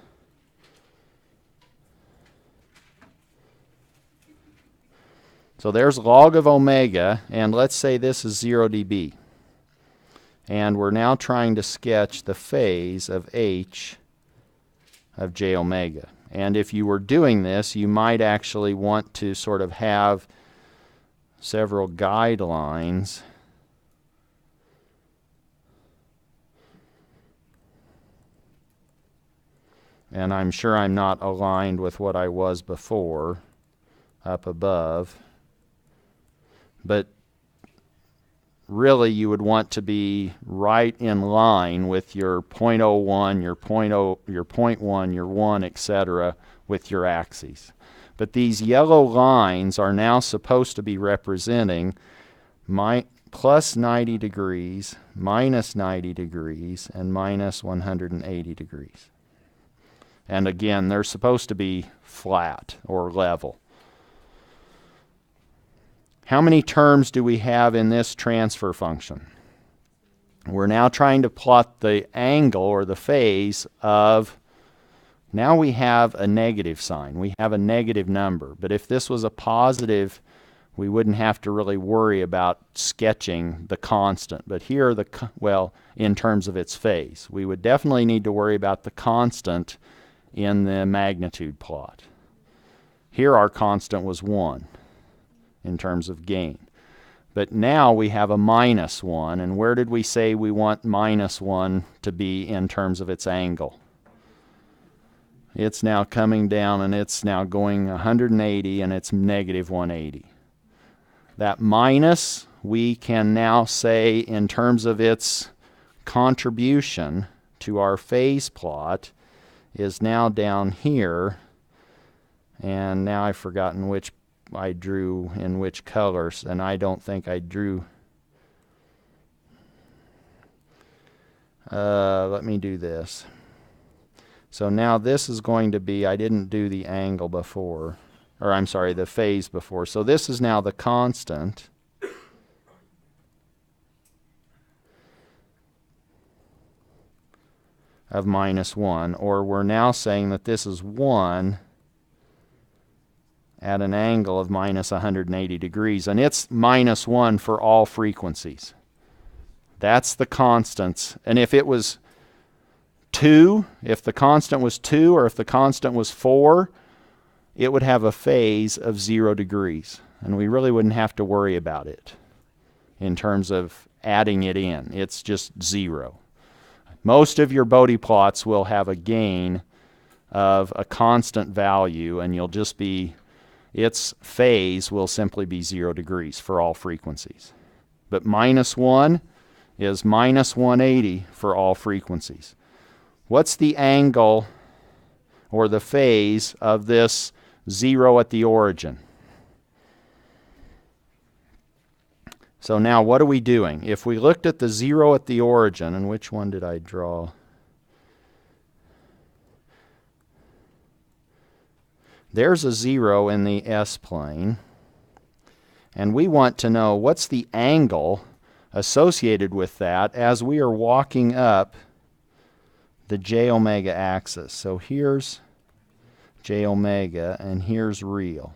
So there's log of omega, and let's say this is 0 dB. And we're now trying to sketch the phase of h of j omega. And if you were doing this, you might actually want to sort of have several guidelines. And I'm sure I'm not aligned with what I was before up above. But really you would want to be right in line with your 0.01, your 0.0, your 0.1, your 1, etc. with your axes. But these yellow lines are now supposed to be representing plus 90 degrees, minus 90 degrees, and minus 180 degrees. And again, they're supposed to be flat or level. How many terms do we have in this transfer function? We're now trying to plot the angle or the phase of, now we have a negative sign. We have a negative number. But if this was a positive, we wouldn't have to really worry about sketching the constant. But here, in terms of its phase, we would definitely need to worry about the constant in the magnitude plot. Here our constant was 1 in terms of gain. But now we have a minus 1, and where did we say we want minus 1 to be in terms of its angle? It's now coming down, and it's now going 180, and it's negative 180. That minus, we can now say in terms of its contribution to our phase plot, is now down here, and now I've forgotten which I drew in which colors, and I don't think I drew. Let me do this. So now this is going to be, I didn't do the angle before, or I'm sorry, the phase before. So this is now the constant. Of minus 1, or we're now saying that this is 1 at an angle of minus 180 degrees, and it's minus 1 for all frequencies. That's the constants. And if it was 2, if the constant was 2, or if the constant was 4, it would have a phase of 0 degrees, and we really wouldn't have to worry about it in terms of adding it in. It's just 0. Most of your Bode plots will have a gain of a constant value, and you'll just be, its phase will simply be 0 degrees for all frequencies. But minus 1 is minus 180 for all frequencies. What's the angle or the phase of this 0 at the origin? So now what are we doing? If we looked at the 0 at the origin, and which one did I draw? There's a 0 in the S-plane, and we want to know what's the angle associated with that as we are walking up the j omega axis. So here's j omega, and here's real.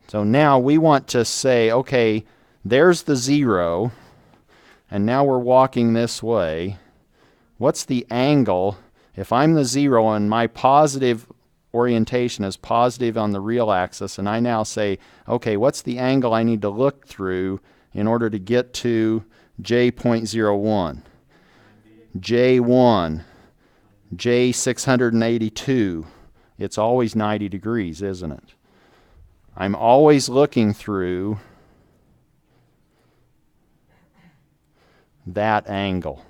So now we want to say, okay, there's the 0, and now we're walking this way. What's the angle? If I'm the 0 and my positive orientation is positive on the real axis, and I now say, okay, what's the angle I need to look through in order to get to J.01, J1, J682? It's always 90 degrees, isn't it? I'm always looking through that angle.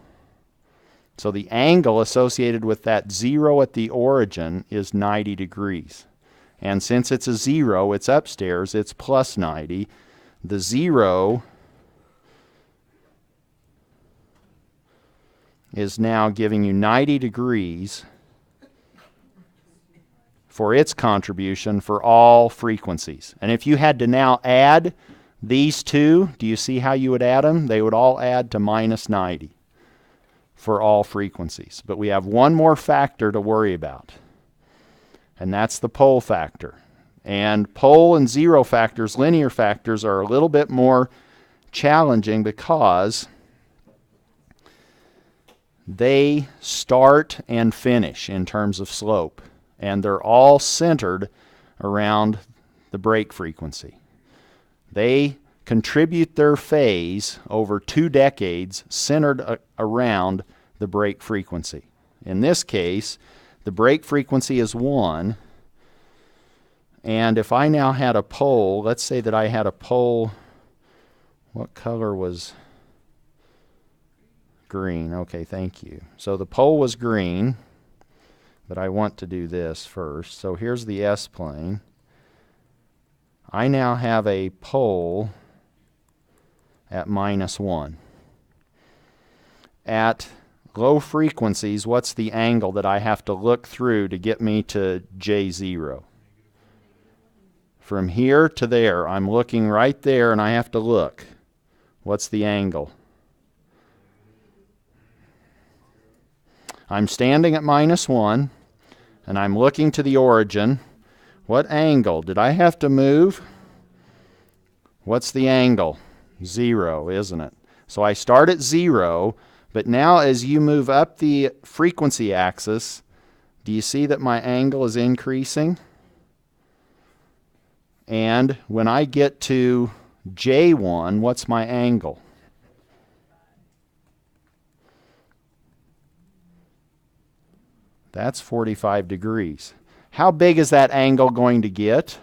So the angle associated with that 0 at the origin is 90 degrees. And since it's a 0, it's upstairs, it's plus 90. The 0 is now giving you 90 degrees for its contribution for all frequencies. And if you had to now add these two, do you see how you would add them? They would all add to minus 90 for all frequencies. But we have one more factor to worry about, and that's the pole factor. And pole and zero factors, linear factors, are a little bit more challenging because they start and finish in terms of slope, and they're all centered around the break frequency. They contribute their phase over 2 decades centered around the break frequency. In this case, the break frequency is 1. And if I now had a pole, let's say that I had a pole, what color was green? Okay, thank you. So the pole was green, but I want to do this first. So here's the S-plane. I now have a pole at -1. At low frequencies, what's the angle that I have to look through to get me to J0? From here to there, I'm looking right there and I have to look. What's the angle? I'm standing at -1 and I'm looking to the origin. What angle? Did I have to move? What's the angle? 0, isn't it? So I start at 0, but now as you move up the frequency axis, do you see that my angle is increasing? And when I get to J1, what's my angle? That's 45 degrees. How big is that angle going to get?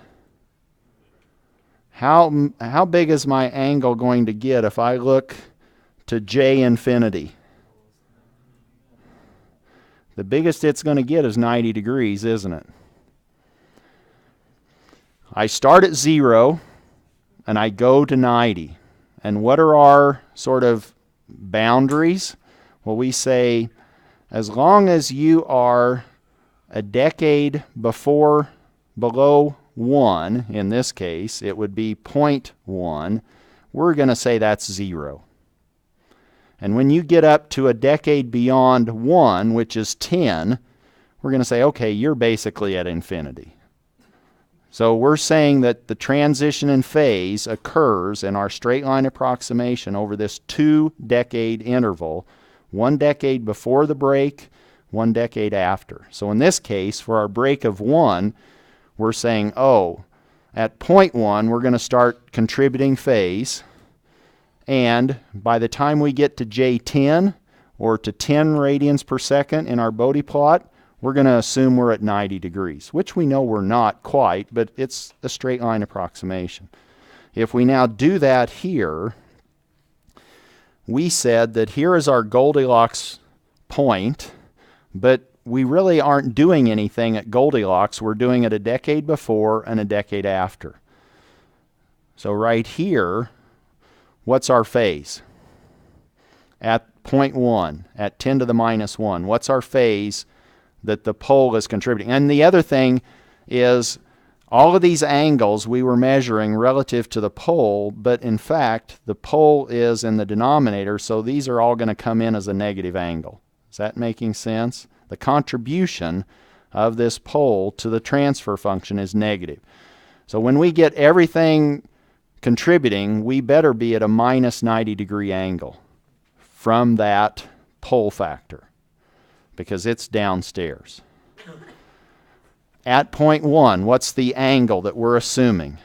How big is my angle going to get if I look to J infinity? The biggest it's going to get is 90 degrees, isn't it? I start at 0 and I go to 90. And what are our sort of boundaries? Well, we say as long as you are a decade below 1, in this case, it would be 0.1, we're going to say that's 0. And when you get up to a decade beyond 1, which is 10, we're going to say, okay, you're basically at infinity. So we're saying that the transition in phase occurs in our straight line approximation over this 2-decade interval, 1 decade before the break, 1 decade after. So in this case, for our break of 1, we're saying, oh, at 0.1, we're going to start contributing phase. And by the time we get to J10, or to 10 radians per second in our Bode plot, we're going to assume we're at 90 degrees, which we know we're not quite, but it's a straight line approximation. If we now do that here, we said that here is our Goldilocks point, but we really aren't doing anything at Goldilocks. We're doing it a decade before and a decade after. So right here, what's our phase? At 0.1, at 10 to the -1, what's our phase that the pole is contributing? And the other thing is all of these angles we were measuring relative to the pole, but in fact, the pole is in the denominator, so these are all going to come in as a negative angle. Is that making sense? The contribution of this pole to the transfer function is negative. So when we get everything contributing, we better be at a -90 degree angle from that pole factor because it's downstairs. At 0.1, what's the angle that we're assuming?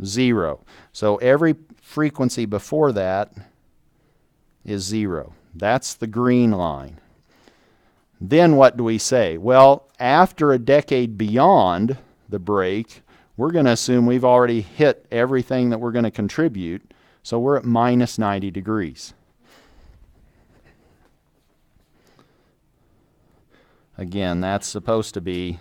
0. So every frequency before that is 0. That's the green line. Then what do we say? Well, after a decade beyond the break, we're going to assume we've already hit everything that we're going to contribute, so we're at -90 degrees. Again, that's supposed to be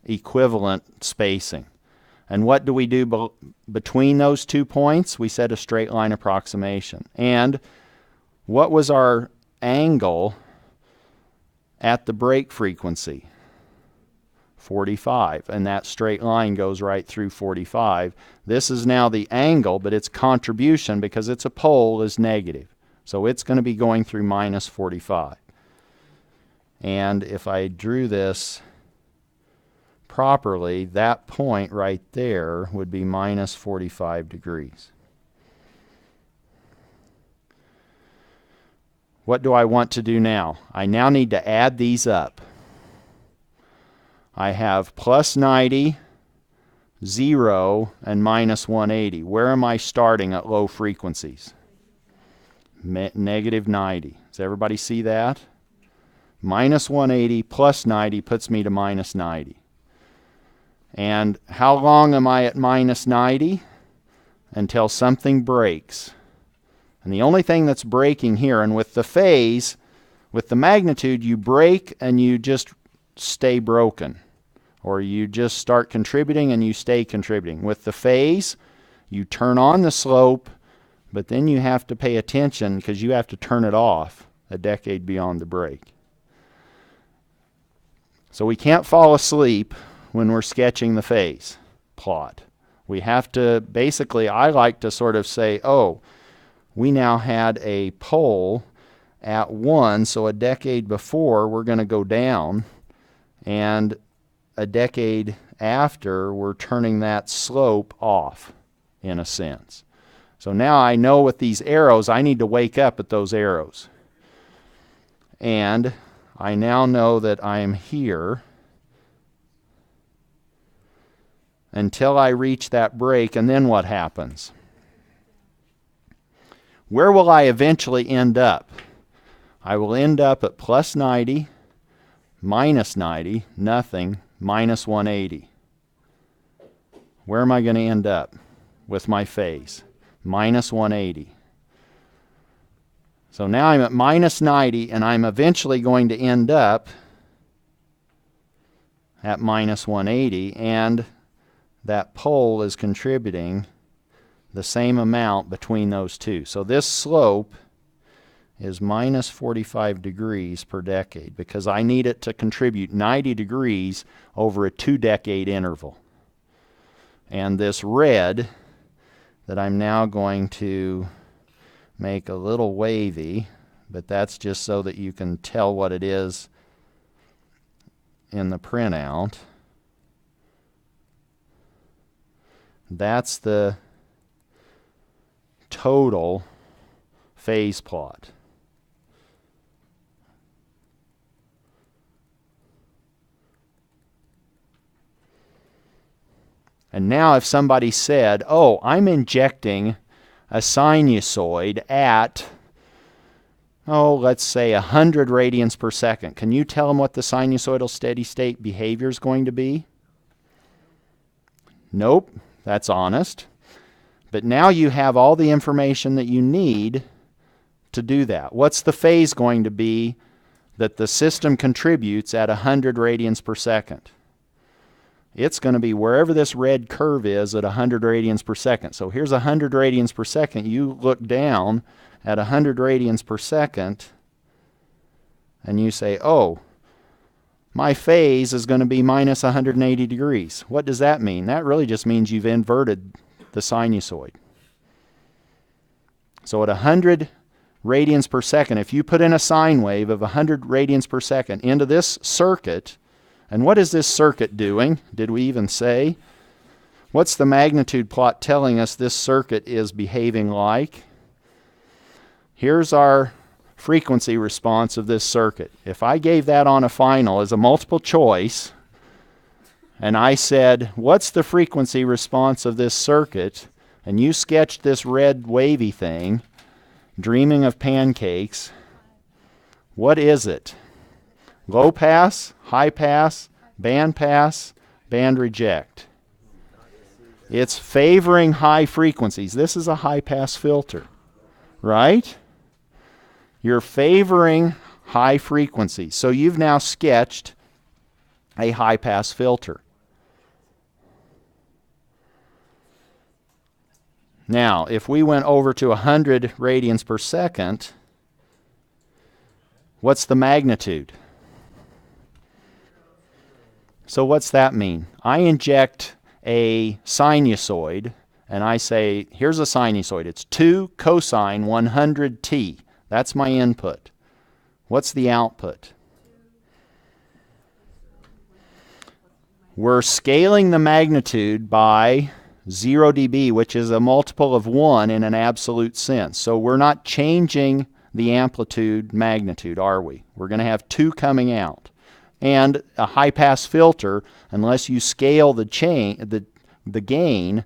equivalent spacing. And what do we do between those 2 points? We said a straight line approximation. And what was our angle at the break frequency? 45. And that straight line goes right through 45. This is now the angle, but its contribution, because it's a pole, is negative. So it's going to be going through -45. And if I drew this properly, that point right there would be -45 degrees. What do I want to do now? I now need to add these up. I have +90, 0, and -180. Where am I starting at low frequencies? negative 90. Does everybody see that? Minus 180 plus 90 puts me to minus 90. And how long am I at minus 90? Until something breaks. And the only thing that's breaking here, and with the phase, with the magnitude, you break and you just stay broken. Or you just start contributing and you stay contributing. With the phase, you turn on the slope, but then you have to pay attention because you have to turn it off a decade beyond the break. So we can't fall asleep when we're sketching the phase plot. We have to, basically, I like to sort of say, oh, we now had a pole at 1, so a decade before we're going to go down, and a decade after we're turning that slope off, in a sense. So now I know with these arrows, I need to wake up at those arrows. And I now know that I am here until I reach that break, and then what happens? Where will I eventually end up? I will end up at plus 90, minus 90, nothing, minus 180. Where am I going to end up with my phase? Minus 180. So now I'm at minus 90, and I'm eventually going to end up at minus 180, and that pole is contributing the same amount between those two. So this slope is minus 45 degrees per decade because I need it to contribute 90 degrees over a 2-decade interval. And this red that I'm now going to make a little wavy, but that's just so that you can tell what it is in the printout. That's the total phase plot. And now if somebody said, oh, I'm injecting a sinusoid at, let's say 100 radians per second. Can you tell them what the sinusoidal steady state behavior is going to be? Nope, that's honest. But now you have all the information that you need to do that. What's the phase going to be that the system contributes at 100 radians per second? It's going to be wherever this red curve is at 100 radians per second. So here's 100 radians per second. You look down at 100 radians per second and you say, oh, my phase is going to be minus 180 degrees. What does that mean? That really just means you've inverted the sinusoid. So at 100 radians per second, if you put in a sine wave of 100 radians per second into this circuit, and what is this circuit doing? Did we even say? What's the magnitude plot telling us this circuit is behaving like? Here's our frequency response of this circuit. If I gave that on a final as a multiple choice, and I said, what's the frequency response of this circuit? And you sketched this red wavy thing, dreaming of pancakes. What is it? Low pass, high pass, band reject. It's favoring high frequencies. This is a high pass filter, right? You're favoring high frequencies. So you've now sketched a high pass filter. Now, if we went over to 100 radians per second, what's the magnitude? So what's that mean? I inject a sinusoid, and I say, here's a sinusoid. It's 2 cosine 100t. That's my input. What's the output? We're scaling the magnitude by 0 dB, which is a multiple of 1 in an absolute sense. So we're not changing the amplitude magnitude, are we? We're going to have 2 coming out. And a high-pass filter, unless you scale the gain,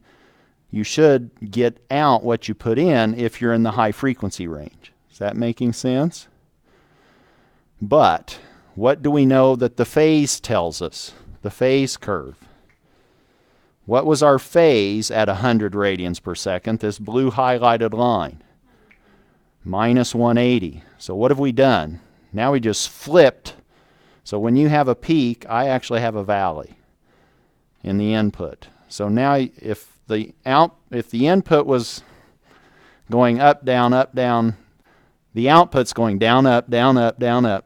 you should get out what you put in if you're in the high frequency range. Is that making sense? But what do we know that the phase tells us? The phase curve. What was our phase at 100 radians per second? This blue highlighted line. Minus 180. So what have we done? Now we just flipped. So when you have a peak, I actually have a valley in the input. So now if the input was going up, down, the output's going down, up,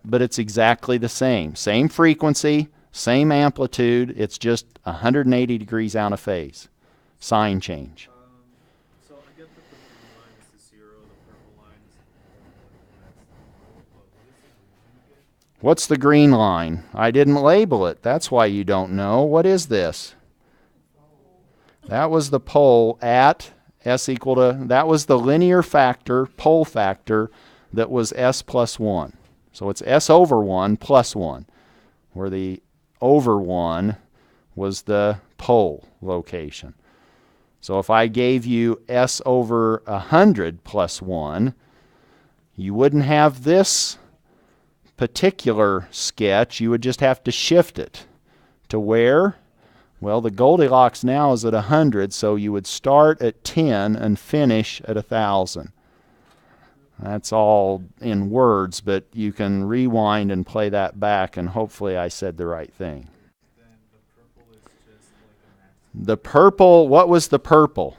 but it's exactly the same. Same frequency, same amplitude, it's just 180 degrees out of phase. Sign change. So I get that the blue line is the 0, the purple line is the but what is the green again? What's the green line? I didn't label it. That's why you don't know. What is this? That was the pole at S equal to, that was the linear factor, pole factor, that was S plus 1. So it's S over 1 plus 1, where the over 1 was the pole location. So if I gave you S over 100 plus 1, you wouldn't have this particular sketch. You would just have to shift it to where? Well, the Goldilocks now is at 100, so you would start at 10 and finish at 1,000. That's all in words, but you can rewind and play that back, and hopefully I said the right thing. Then the purple is just like a maximum. The purple, what was the purple?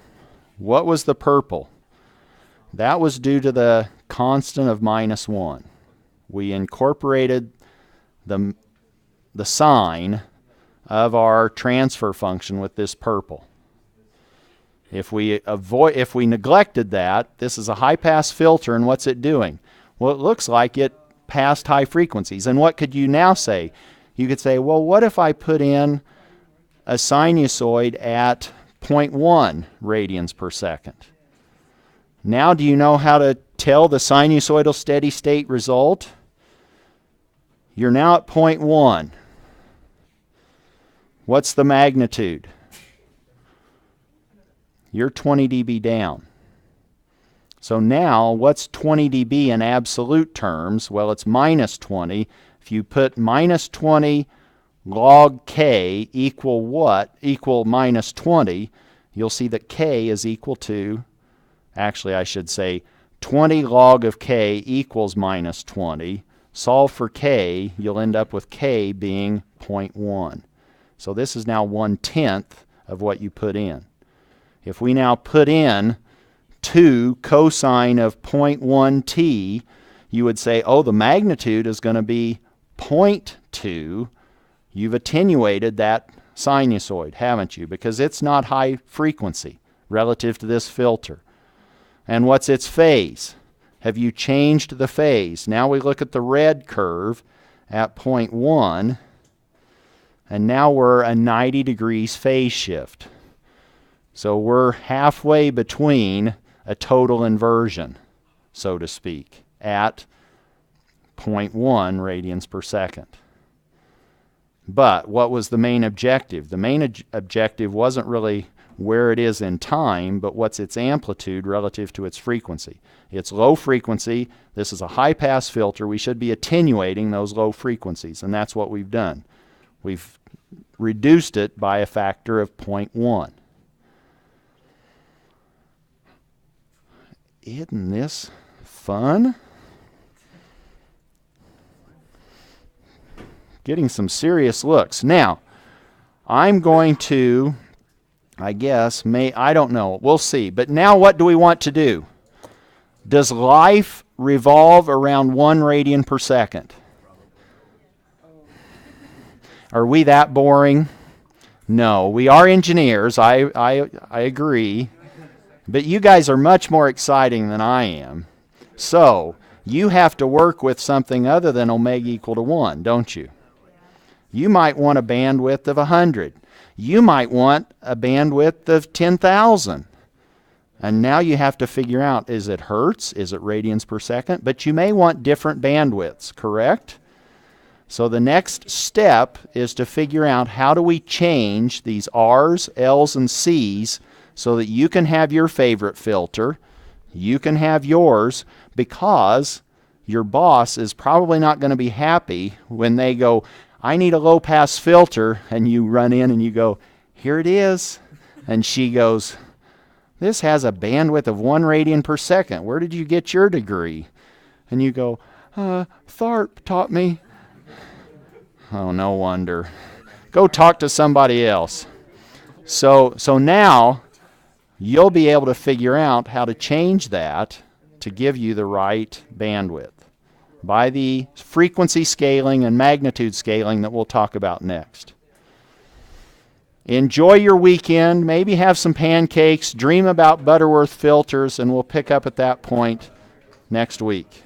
What was the purple? That was due to the constant of minus 1. We incorporated the sign of our transfer function with this purple. If we neglected that, this is a high-pass filter, and what's it doing? Well, it looks like it passed high frequencies. And what could you now say? You could say, well, what if I put in a sinusoid at 0.1 radians per second? Now do you know how to tell the sinusoidal steady state result? You're now at 0.1. What's the magnitude? You're 20 dB down. So now, what's 20 dB in absolute terms? Well, it's minus 20. If you put minus 20 log K equal what? Equal minus 20, you'll see that K is equal to, actually I should say, 20 log of K equals minus 20. Solve for K, you'll end up with K being 0.1. So this is now 1/10 of what you put in. If we now put in 2 cosine of 0.1 t, you would say, oh, the magnitude is going to be 0.2. You've attenuated that sinusoid, haven't you? Because it's not high frequency relative to this filter. And what's its phase? Have you changed the phase? Now we look at the red curve at 0.1. And now we're a 90 degrees phase shift. So we're halfway between a total inversion, so to speak, at 0.1 radians per second. But what was the main objective? The main objective wasn't really where it is in time, but what's its amplitude relative to its frequency. It's low frequency. This is a high-pass filter. We should be attenuating those low frequencies, and that's what we've done. We've reduced it by a factor of 0.1. Isn't this fun? Getting some serious looks. Now, I'm going to, I guess, I don't know. We'll see. But now what do we want to do? Does life revolve around 1 radian per second? Are we that boring? No, we are engineers. I agree. But you guys are much more exciting than I am. So, you have to work with something other than omega equal to 1, don't you? You might want a bandwidth of 100. You might want a bandwidth of 10,000. And now you have to figure out, is it hertz? Is it radians per second? But you may want different bandwidths, correct? So the next step is to figure out how do we change these R's, L's, and C's so that you can have your favorite filter, You can have yours, because your boss is probably not going to be happy when they go, I need a low-pass filter, and you run in and you go, here it is. And she goes, this has a bandwidth of 1 radian per second. Where did you get your degree? And you go, Tharp taught me. Oh, no wonder. Go talk to somebody else. So now you'll be able to figure out how to change that to give you the right bandwidth by the frequency scaling and magnitude scaling that we'll talk about next. Enjoy your weekend. Maybe have some pancakes. Dream about Butterworth filters, and we'll pick up at that point next week.